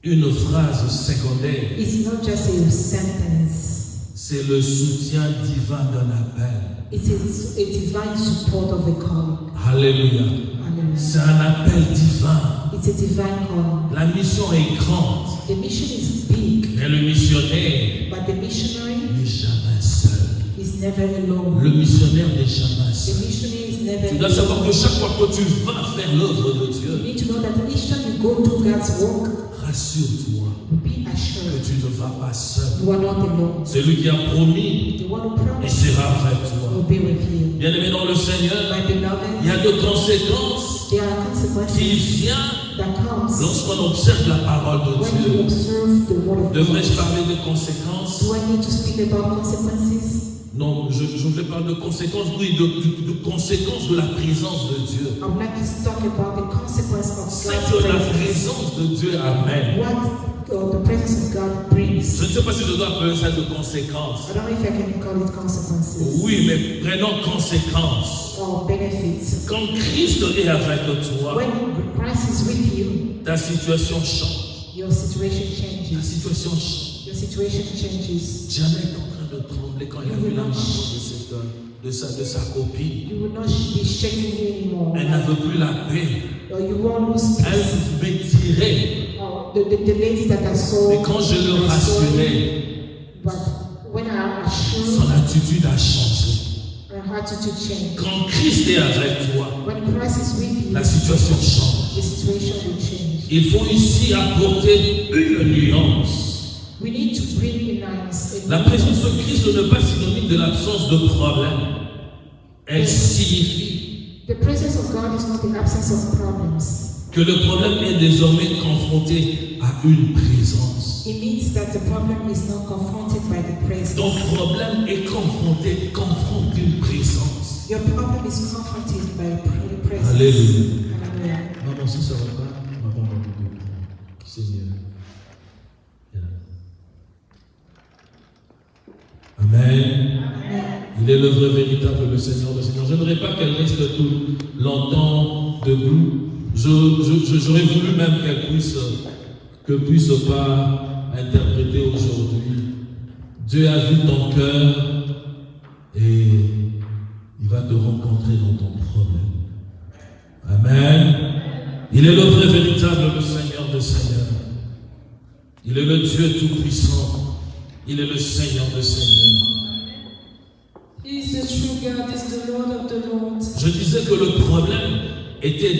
une phrase secondaire. It's not just a sentence. C'est le soutien divin d'un appel. It is a divine support of a call. Alléluia. Hallelujah. C'est un appel divin. It's a divine call. La mission est grande, The mission is big, mais le missionnaire but the missionary n'est jamais seul. is never alone. Le missionnaire n'est jamais The seul. missionary is never Tu dois savoir alone. que chaque fois que tu vas faire l'œuvre de You Dieu, need to know that each time you go do God's work, rassure-toi be que assured tu ne vas pas seul. you are not alone. Celui qui a promis, The one who il promised sera avec toi. will be with you. Bien-aimé dans le Seigneur, My il y beloved, a des conséquences there are qui consequences viennent that comes lorsqu'on observe la parole de when you Dieu. observe the word of Devrais-je God. parler de conséquences? Do I need to speak about consequences? Non, je voulais parler de conséquences, oui, de conséquences de la présence de Dieu. I would like to talk about the consequence of C'est God's que la presence. présence de Dieu amène. What the presence of God brings. Je ne sais pas si je dois appeler ça de conséquences. I don't know if I can call it consequences Oui, mais prenons conséquences. or benefits. Quand Christ est avec toi, When Christ is with you, ta situation change. your situation Ta changes. situation change. Your situation changes. Jamais est en train de trembler quand il a vu la maman de sa copine. You will not be shaking anymore. Elle n'avait plus la paix. Or you won't lose peace. Elle m'étirait. Or the ladies that are so. Mais quand je le rassurais, But when I assure son attitude a changé. her attitude change. Quand Christ est avec toi, When Christ is with you, la situation change. the situation will change. Il faut ici apporter une nuance. We need to bring in us La présence de Christ n'est pas synonyme de l'absence de problème. Elle signifie The presence of God is not the absence of problems. que le problème est désormais confronté à une présence. It means that the problem is not confronted by the presence. Ton problème est confronte une présence. Your problem is confronted by the presence. Alléluia. Hallelujah. Maman, si ça va pas, maman va me dire. Seigneur. Amen. Il est le vrai véritable, le Seigneur, le Seigneur. Je n'aimerais pas qu'elle reste tout longtemps debout. J'aurais voulu même qu'elle puisse pas interpréter aujourd'hui. Dieu a vu ton cœur et il va te rencontrer dans ton problème. Amen. Il est le vrai véritable, le Seigneur des Seigneurs. Il est le Dieu tout-puissant. Il est le Seigneur des Seigneurs. He is the true God, is the Lord of the Lord. Je disais que le problème était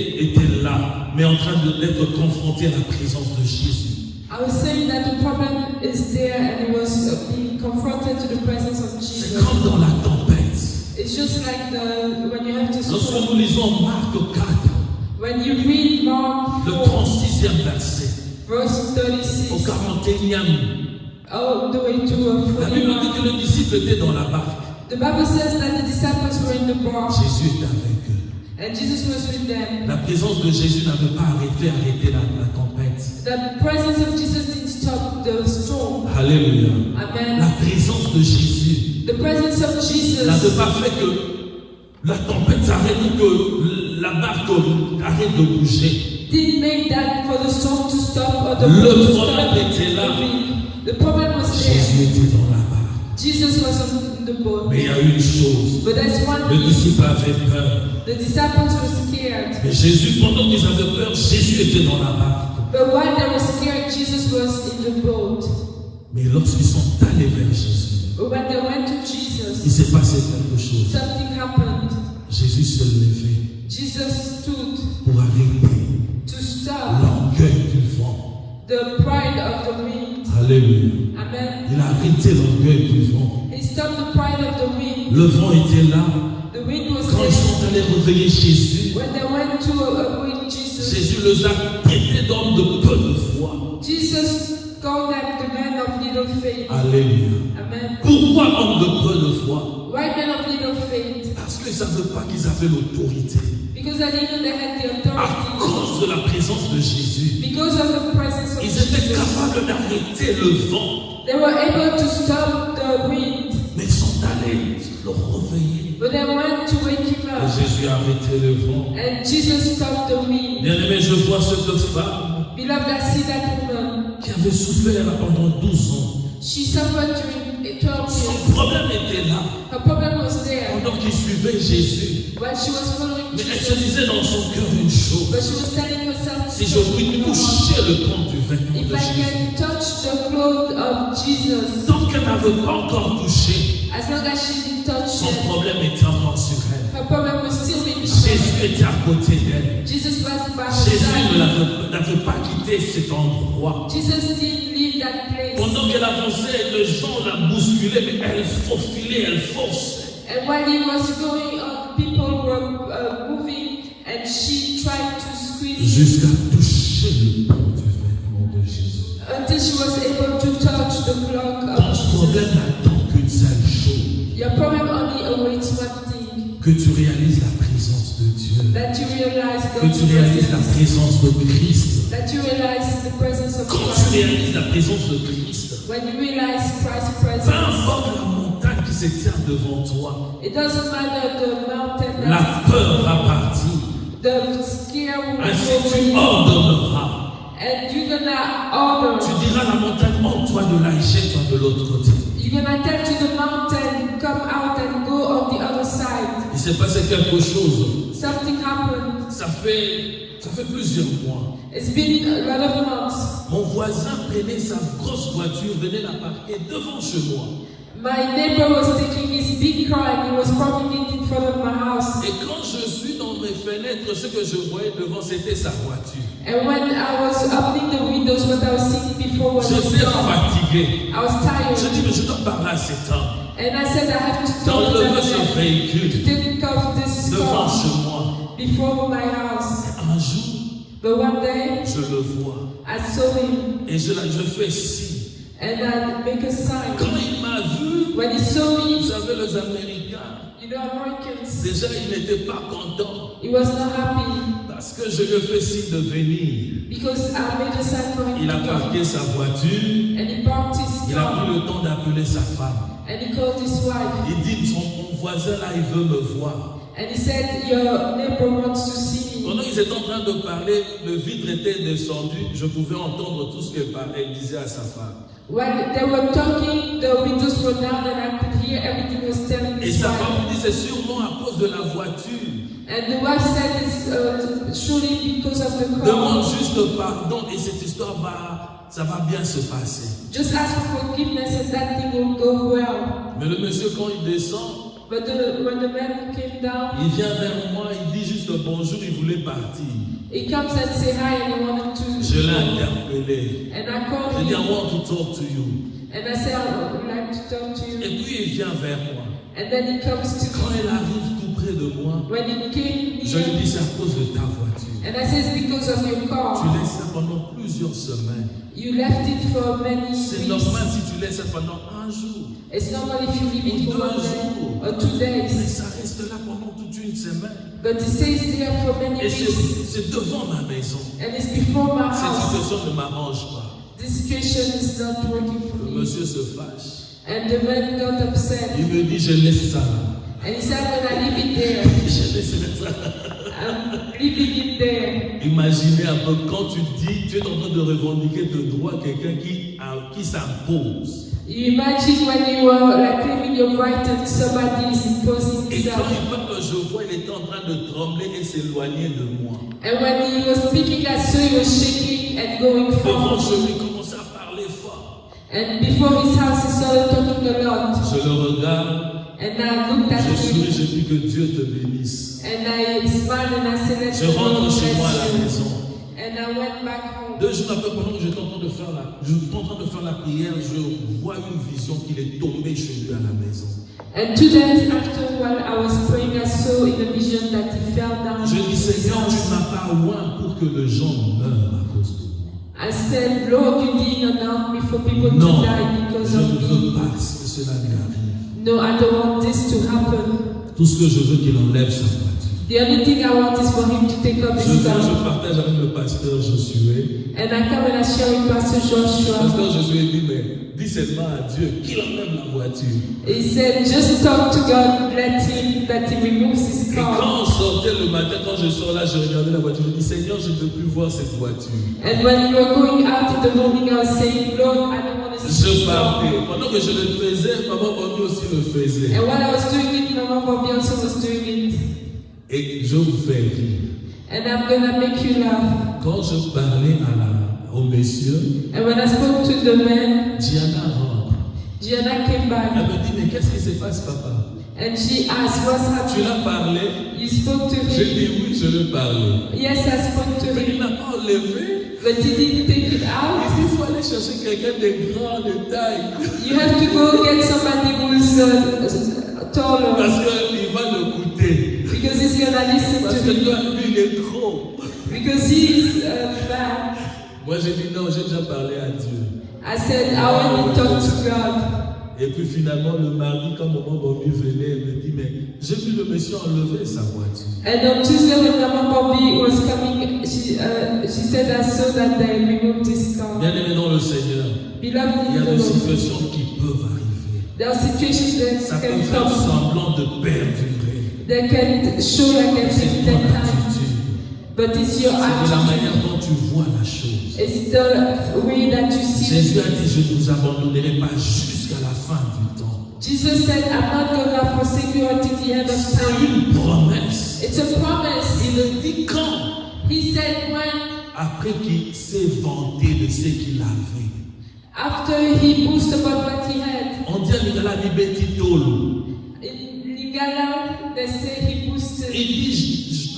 là, mais en train d'être confronté à la présence de Jésus. I was saying that the problem is there and it was being confronted to the presence of C'est Jesus. comme dans la tempête. It's just like when you have to Lorsque storm. nous lisons Marc 4, When you read Mark le 4, 36e verset, verse au 36, 41e, all the way to la Bible dit 41. que le disciple était dans la barque. The Bible says that the disciples were in the bar Jésus est avec eux. And Jesus was with them. La présence de Jésus n'avait pas arrêté la tempête. The presence of Jesus didn't stop the storm. Alléluia. Amen. La présence de Jésus The presence of Jesus n'avait pas fait que la tempête s'arrête ou que la barque arrête de bouger. didn't make that for the storm to stop or the Le wind to problème stop. était là. The problem was there. Jésus était dans la barque. Jesus was on the boat. Mais il y a une chose. But there's one Les thing. disciples avaient peur. The disciples were scared. Mais Jésus, pendant qu'ils avaient peur, Jésus était dans la barque. But while they were scared, Jesus was in the boat. Mais lorsqu'ils sont allés vers Jésus, But when they went to il Jesus, s'est passé quelque chose. something happened. Jésus se levait Jesus stood pour arrêter to stop l'orgueil du vent. the pride of the wind. Alléluia. Amen. Il a arrêté l'orgueil du vent. He stopped the pride of the wind. Le vent était là. The wind was Quand ils there. sont allés réveiller Jésus, When they went to awake Jesus, Jésus les a traités d'hommes de peu de foi. Jesus called them the men of little faith. Alléluia. Amen. Pourquoi hommes de peu de foi? Why men of little faith? Parce qu'ils ne savaient pas qu'ils avaient l'autorité. Because they didn't know they had the À authority. cause de la présence de Jésus, Because of the presence of ils étaient Jesus. capables d'arrêter le vent. They were able to stop the wind. Mais ils sont allés le réveiller. But they went to wake him Et up. Jésus a arrêté le vent. And Jesus stopped the wind. Bien-aimé, je vois cette femme Beloved, I see that woman. qui avait souffert pendant 12 ans. She suffered during 12 Son years. problème était là. Her problem was there Pendant qu'il suivait Jésus. while she was following Mais elle se Jesus. disait dans son cœur une chose. But she was telling herself, Si je puis toucher le pan du vêtement if de I Jésus. can touch the clothes of Jesus, Tant qu'elle n'avait pas encore touché, as long as she didn't touch son it, problème était encore sur elle. her problem was still with Jésus était à côté d'elle. Jesus was by her Jésus side. n'avait pas quitté cet endroit. Jesus didn't leave that place. Pendant qu'elle avançait, les gens la bousculaient, mais elle faufilait, elle forçait. And while he was going on, people were moving, and she tried to squeeze Jusqu'à toucher le pan du vêtement de Jésus. until she was able to touch the cloak of Ton Jesus. problème n'attend qu'une seule chose. Your problem only awaits one thing, Que tu réalises la présence de Dieu. that you realize Que God's tu réalises la presence, présence de Christ. that you realize the presence of Quand tu Christ. réalises la présence de Christ, When you realize Christ's peu presence, importe la montagne qui s'étire devant toi, it doesn't matter the mountain, la peur va partir. the scare will Ainsi go tu away, ordonneras. and you're gonna order. Tu diras à la montagne, monte-toi de là et jette-toi de l'autre côté. You're gonna tell to the mountain, come out and go on the other side. Il s'est passé quelque chose. Something happened. Ça fait plusieurs mois. It's been a lot of months. Mon voisin prenait sa grosse voiture, venait la parquer devant chez moi. My neighbor was taking his big car and he was parking it in front of my house. Et quand je suis dans mes fenêtres, ce que je voyais devant, c'était sa voiture. And when I was opening the windows, what I was seeing before was his J'étais car. fatigué. I was Je tired. dis, mais je dois parler à cet homme. And I said I have to tell D'enlever ce them to véhicule take off this devant car chez moi. before my house. Un jour, But one day, je le vois. I saw him Et je fais signe. and I make a sign. Quand il m'a vu, When he saw vous me, savez, les Américains, you know, Americans, déjà, ils n'étaient pas contents. he was not happy Parce que je lui ai fait signe de venir. because I made a sign for him Il a to come. parqué sa voiture. And he parked his Il a car pris le temps d'appeler sa femme. and he called his wife Il dit, mon voisin là, il veut me voir. and he said, your neighbor wants to see me. Pendant qu'ils étaient en train de parler, le vitre était descendu. Je pouvais entendre tout ce qu'elle disait à sa femme. When they were talking, the windows were down and I could hear everything was telling Et his sa wife. femme lui dit, c'est sûrement à cause de la voiture. And the wife said it's surely because of the Demande car. juste pardon et cette histoire ça va bien se passer. Just ask for forgiveness and that thing will go well. Mais le monsieur, quand il descend, But when the man came down, il vient vers moi, il dit juste bonjour, il voulait partir. he comes and say hi and he wanted to. Je l'ai interpellé. And I Je called dis, I him want to talk to you. and I said, I would like to talk to you. Et puis il vient vers moi. And then he comes to Quand me. elle arrive tout près de moi, When he came je lui here, dis, c'est à cause de ta voiture. and I said, it's because of your Tu car. laisses ça pendant plusieurs semaines. You left it for many C'est weeks. normal si tu laisses ça pendant un jour. It's normal if you leave it for 1 day or 2 Mais days. ça reste là pendant toute une une semaine. But he stays there for many Et weeks. c'est devant ma maison. And it's before my Cette house. situation ne m'arrange pas. This situation is not working for Le me. monsieur se fâche. And the man got upset. Il me dit, je laisse ça là. And he said, I'm gonna leave it there. Je laisse ça là. I'm leaving it there. Imaginez un peu quand tu dis, tu es en train de revendiquer de droit quelqu'un qui s'impose. You imagine when you were like claiming your right and somebody is imposing Et quand himself. il parle, je vois, il était en train de trembler et s'éloigner de moi. And when he was speaking, I saw he was shaking and going Devant forward. je lui commençais à parler fort. And before his house, he started talking a lot. Je le regarde, And I looked at je souris, him je dis que Dieu te bénisse. and I smiled and I said, let Je the Lord rentre chez moi à la bless you. maison. And I went back home. 2 jours après, pendant que j'étais en train de faire la prière, je vois une vision qu'il est tombé chez lui à la maison. And 2 days after, while I was praying, I saw in a vision that he fell down. Je dis, in his Seigneur, tu house. ne m'as pas oint pour que les gens meurent à cause de moi. I said, Lord, you didn't allow me for people Non, to die because je ne of veux me. pas que cela lui arrive. No, I don't want this to happen. Tout ce que je veux qu'il enlève sa voiture. The only thing I want is for him to take up his Je car. partage avec le pasteur Josué. And I come and I share with Pastor Le Joshua. pasteur Josué dit, mais dis seulement à Dieu qu'il enlève la voiture. He said, just talk to God, let him, that he removes his Et car. quand on sortait le matin, quand je sors là, je regardais la voiture, je dis, Seigneur, je ne peux plus voir cette voiture. And when we were going out in the morning, I was saying, Lord, I don't want to see Je this car. partais. Pendant que je le faisais, maman Bobby aussi le faisait. And while I was doing it, Mama Bobby also was doing it. Et je vous fais rire. And I'm gonna make you laugh. Quand je parlais au monsieur, And when I spoke to the man, Diana rentre. Gianna came Elle back. me dit, mais qu'est-ce qui se passe, papa? And she asked, what's Tu happening? l'as parlé? You spoke to J'ai him? dit oui, je l'ai parlé. Yes, I spoke to Mais il him. n'a pas enlevé. But he didn't take it Il out. dit, il faut aller chercher quelqu'un de grand, de taille. You have to go get somebody who's taller. Parce qu'il va le coûter. Because he's gonna listen Parce to que me. toi, lui, il est gros. Because he's bad. Moi, j'ai dit non, j'ai déjà parlé à Dieu. I said, I want to talk to God. Et puis finalement, le mardi, quand maman Bobby venait, elle me dit, mais j'ai vu le monsieur enlever sa voiture. And on Tuesday when Mama Bobby was coming, she said, I saw that they removed this car. Bien aimé dans le Seigneur, Beloved il y a in the des Lord, situations qui peuvent arriver. there are situations Ça that peut can faire come. semblant de perdurer. They can show like C'est every ton 10 times. attitude. But it's your C'est de la attitude. manière dont tu vois la chose. It's the way that you see Jésus a it. dit, je ne vous abandonnerai pas jusqu'à la fin du temps. Jesus said, I'm not gonna forsake you until the end of C'est time. une promesse. It's a promise. Il le dit quand? He said when Après qu'il s'est vanté de ce qu'il avait. after he boasted about what he had. On dit à Lingala Bibeti Tolo. In Lingala, they say he boosted. Il dit,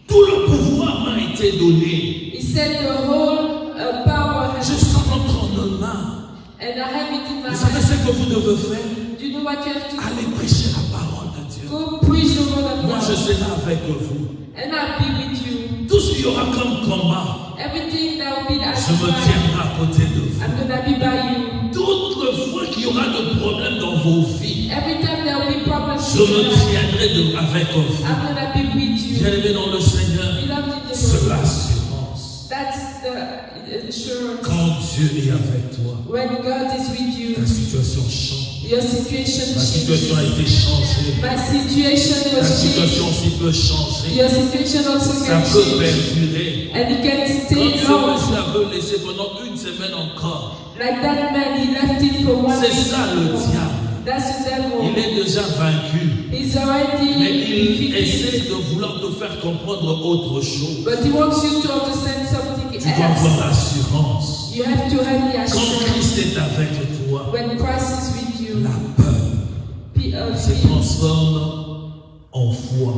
tout le pouvoir m'a été donné. He said the whole power Je has, sens notre main. and I have it in my Vous savez hand. ce que vous devez faire? Do you know what you have to do? Allez prêcher la parole de Dieu. Go preach the word of Moi, je God, serai avec vous. and I'll be with you. Tout ce qu'il y aura comme combat, Everything that will be that je me tiendrai à côté de vous. I'm gonna be by you. Toute fois qu'il y aura de problèmes dans vos vies, Every time there will be problems, je me tiendrai avec vous. I'm gonna be with you. Bien-aimé dans le Seigneur, Beloved in the c'est Lord, l'assurance. that's the insurance. Quand Dieu est avec toi, When God is with you, ta situation change. your situation Ma situation a changes. été changée. My situation Ta was changed. situation aussi peut changer. Your situation also Ça can peut change. perdurer. And it can Quand stay ce long. monsieur veut laisser pendant une semaine encore, Like that man, he left it for 1 c'est week. ça le diable. That's the Il devil. est déjà vaincu. He's already Mais il defeated. essaie de vouloir te faire comprendre autre chose. But he wants you to understand something Tu dois avoir else. l'assurance. You have to have the Quand assurance. Christ est avec toi, When Christ is with you, la peur se fear transforme en foi.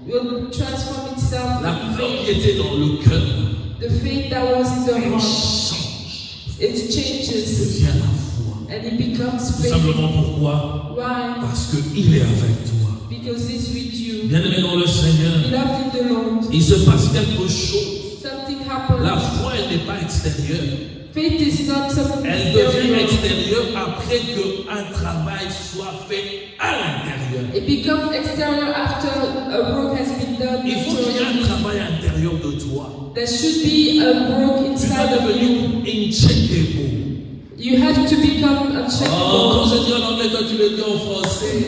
will transform itself. La peur qui était dans le cœur, The faith that was in the elle heart, change, it changes devient la foi. and it becomes Tout faith. simplement pourquoi? Why? Parce qu'il est avec toi. Because he's with you. Bien-aimé dans le Seigneur, Beloved in the Lord, il se passe quelque chose. something La happened. foi, elle n'est pas extérieure. Faith is not something Elle devient exterior. extérieure après qu'un travail soit fait à l'intérieur. It becomes exterior after a work has been done. Il faut qu'il y ait un travail intérieur de toi. There should be a work Tu dois inside of you. devenir incheckable. You have to become Oh, uncheckable. quand je dis en anglais, quand tu le dis en français.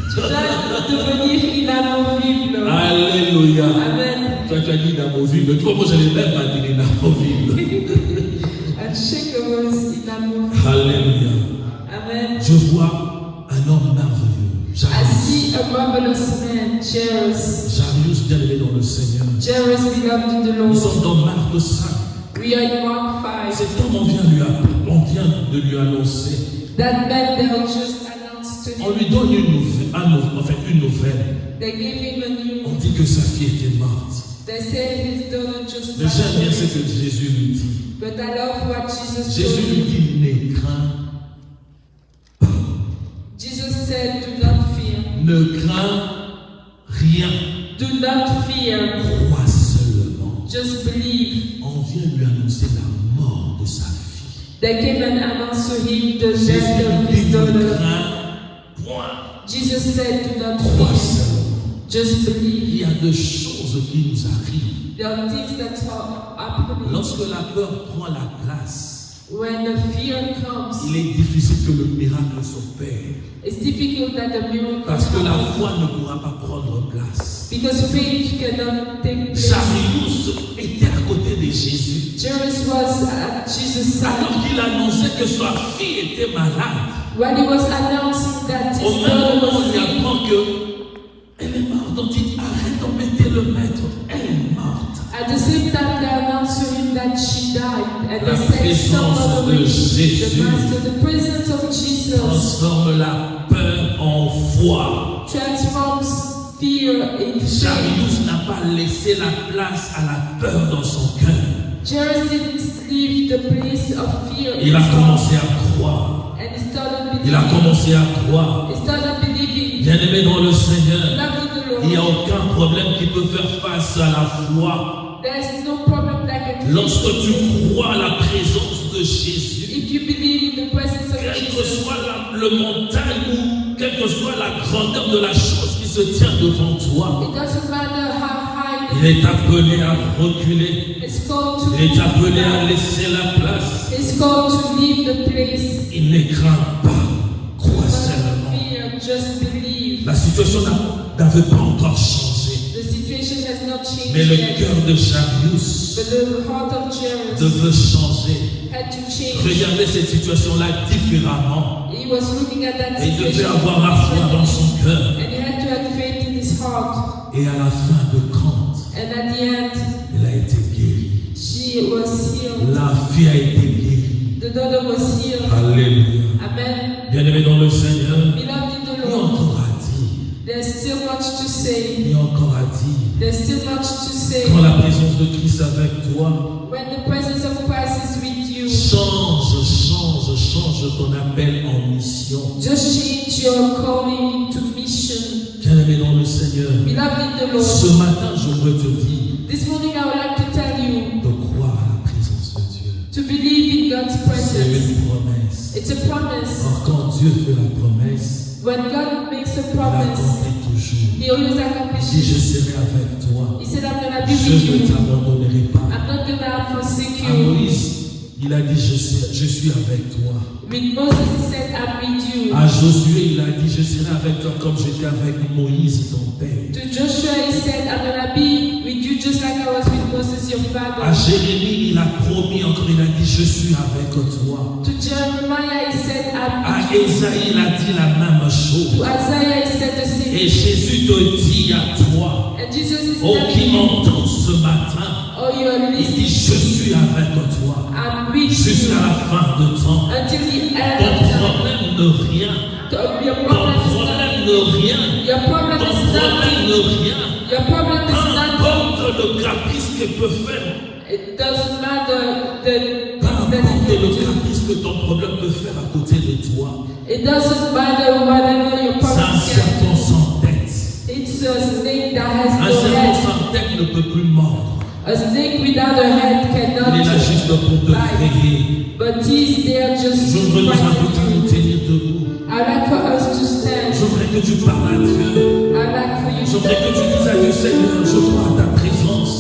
Tu dois devenir inamovible. Alléluia. Amen. Toi, tu as dit inamovible. Toi, moi, je n'ai même pas dit inamovible. Unshakable is inamovible. Alléluia. Amen. Je vois un homme merveilleux. I Jairus. see a marvelous man, Jairus. Jairus, bien aimé dans le Seigneur. Jairus beloved in the Nous sommes Lord. dans Marc 5. We are in Mark 5. Cet homme, on vient de lui annoncer. That man they will just announced to On him. lui donne une nouvelle. They gave him a On news. dit que sa fille était morte. They said his daughter just Mais j'aime bien ce died. que Jésus lui dit. But I love what Jesus Jésus told lui him. dit, ne crains, Jesus said, do not fear. ne crains rien. Do not fear. Crois seulement. Just believe. On vient lui annoncer la mort de sa fille. They came and announced to him the Jésus death of lui dit, his ne daughter. crains point. Jesus said, do not Crois fear. seulement. Just believe. Il y a des choses qui nous arrivent. There are things that are happening. Lorsque la peur prend la place, When the fear comes, il est difficile que le miracle s'opère. it's difficult that the miracle Parce que la happens. foi ne pourra pas prendre place. Because faith cannot take place. Jairus était à côté de Jésus. Jairus was at Jesus' side. Alors qu'il annonçait que sa fille était malade. When he was announcing that Au his même daughter moment, was on lui sick, apprend qu'elle est morte. Donc il dit, arrête d'embêter le maître. Elle est morte. at the same time they announced to him that she died. And La they said, présence stop de bothering Jésus the master. The presence of Jesus transforme la peur en foi. transforms fear in faith. Jairus n'a pas laissé la place à la peur dans son cœur. Jairus didn't leave the place of fear in Il a his heart. commencé à croire. And he started Il a believing. commencé à croire. He started believing. Bien-aimé dans le Seigneur, Loving the il n'y a Lord. aucun problème qui peut faire face à la foi. There's no problem that can Lorsque fix tu it. crois à la présence de Jésus, If you believe in the presence of quelle que Jesus, soit le montagne ou quelle que soit la grandeur de la chose qui se tient devant toi, it doesn't matter how high il est appelé à reculer. it's called to Il est appelé à move. laisser la place. It's called to leave the place. Il ne craint pas. Crois Don't seulement. fear, just believe. La situation n'avait pas encore changé. The situation has not Mais changed le yet. cœur de Jairus But the heart of Jairus devait changer. had to change. Regardez cette situation-là différemment. He was looking at that Et il devait situation. avoir la foi dans son cœur. And he had to have faith in his heart. Et à la fin de compte, And at the end, elle a été guérie. she was healed. La fille a été guérie. The daughter was healed. Alléluia. Amen. Bien-aimé dans le Seigneur, Beloved in the il y a Lord, encore à dire. there's still much to say. Il y a encore à dire. There's still much to say. Quand la présence de Christ avec toi, When the presence of Christ is with you, change ton appel en mission. just change your calling into mission. Bien-aimé dans le Seigneur, Beloved in the Lord, ce matin, je voudrais te dire this morning I would like to tell you de croire à la présence de Dieu. to believe in God's C'est presence. une promesse. It's a promise. Or, quand Dieu fait la promesse, When God makes a il promise, accomplit toujours. He always Il dit, je accomplishes. serai avec toi. He said, I'm going to be Je with ne you. t'abandonnerai pas. I'm not going to forsake À you. Moïse, il a dit, je suis avec toi. With Moses, He said, I'm with you. À Josué, il a dit, je serai avec toi comme j'étais avec Moïse, ton père. To Joshua, He said, I'm going to be with you just like I was with Moses, your À father. Jérémie, il a promis encore, il a dit, je suis avec toi. To Jeremiah, He said, I'm À with you. Ésaïe, il a dit la même chose. To Isaiah, He said the same. Et Jésus te dit à toi, And Jesus is oh qui telling you, m'entend ce matin, oh, you're il dit, listening. je suis avec toi I'm with jusqu'à you la fin de temps. until the end Ton of time. problème ne rien. Your Ton problem is problème nothing. ne rien. Your problem Ton is problème nothing. ne rien. Your problem is Peu nothing. importe le caprice que peut faire, It doesn't matter the peu things that importe you le can do. caprice que ton problème peut faire à côté de toi, It doesn't matter whatever your c'est un problem serpent can sans tête. do. It's a snake that has Un no serpent head. sans tête ne peut plus mordre. A snake without a head Il est là cannot juste pour te bite. réveiller. But he's there just Je to voudrais nous inviter à frighten nous you. tenir debout. I'd like for us to stand. Je voudrais que tu parles à Dieu. I'd like for you Je to voudrais que tu dises à Dieu, Seigneur, je crois à ta présence.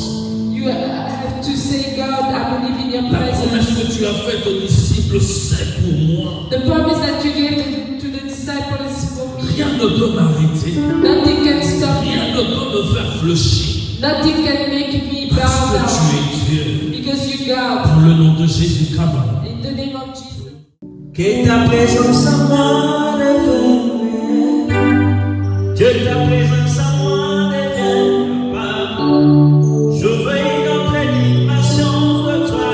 You have to say, God, I believe in your La promesse presence. que tu as faite aux disciples, c'est pour moi. The promise that you gave to the disciples is for me. Rien ne peut m'arrêter. Nothing can stop me. Rien ne peut me faire fléchir. Nothing can make me Parce bow que down. tu es Dieu. Because you God. Dans le nom de Jésus, come on. In the name of Jesus. Que ta présence à moi devienne, que ta présence à moi devienne, je veille dans l'animation de toi.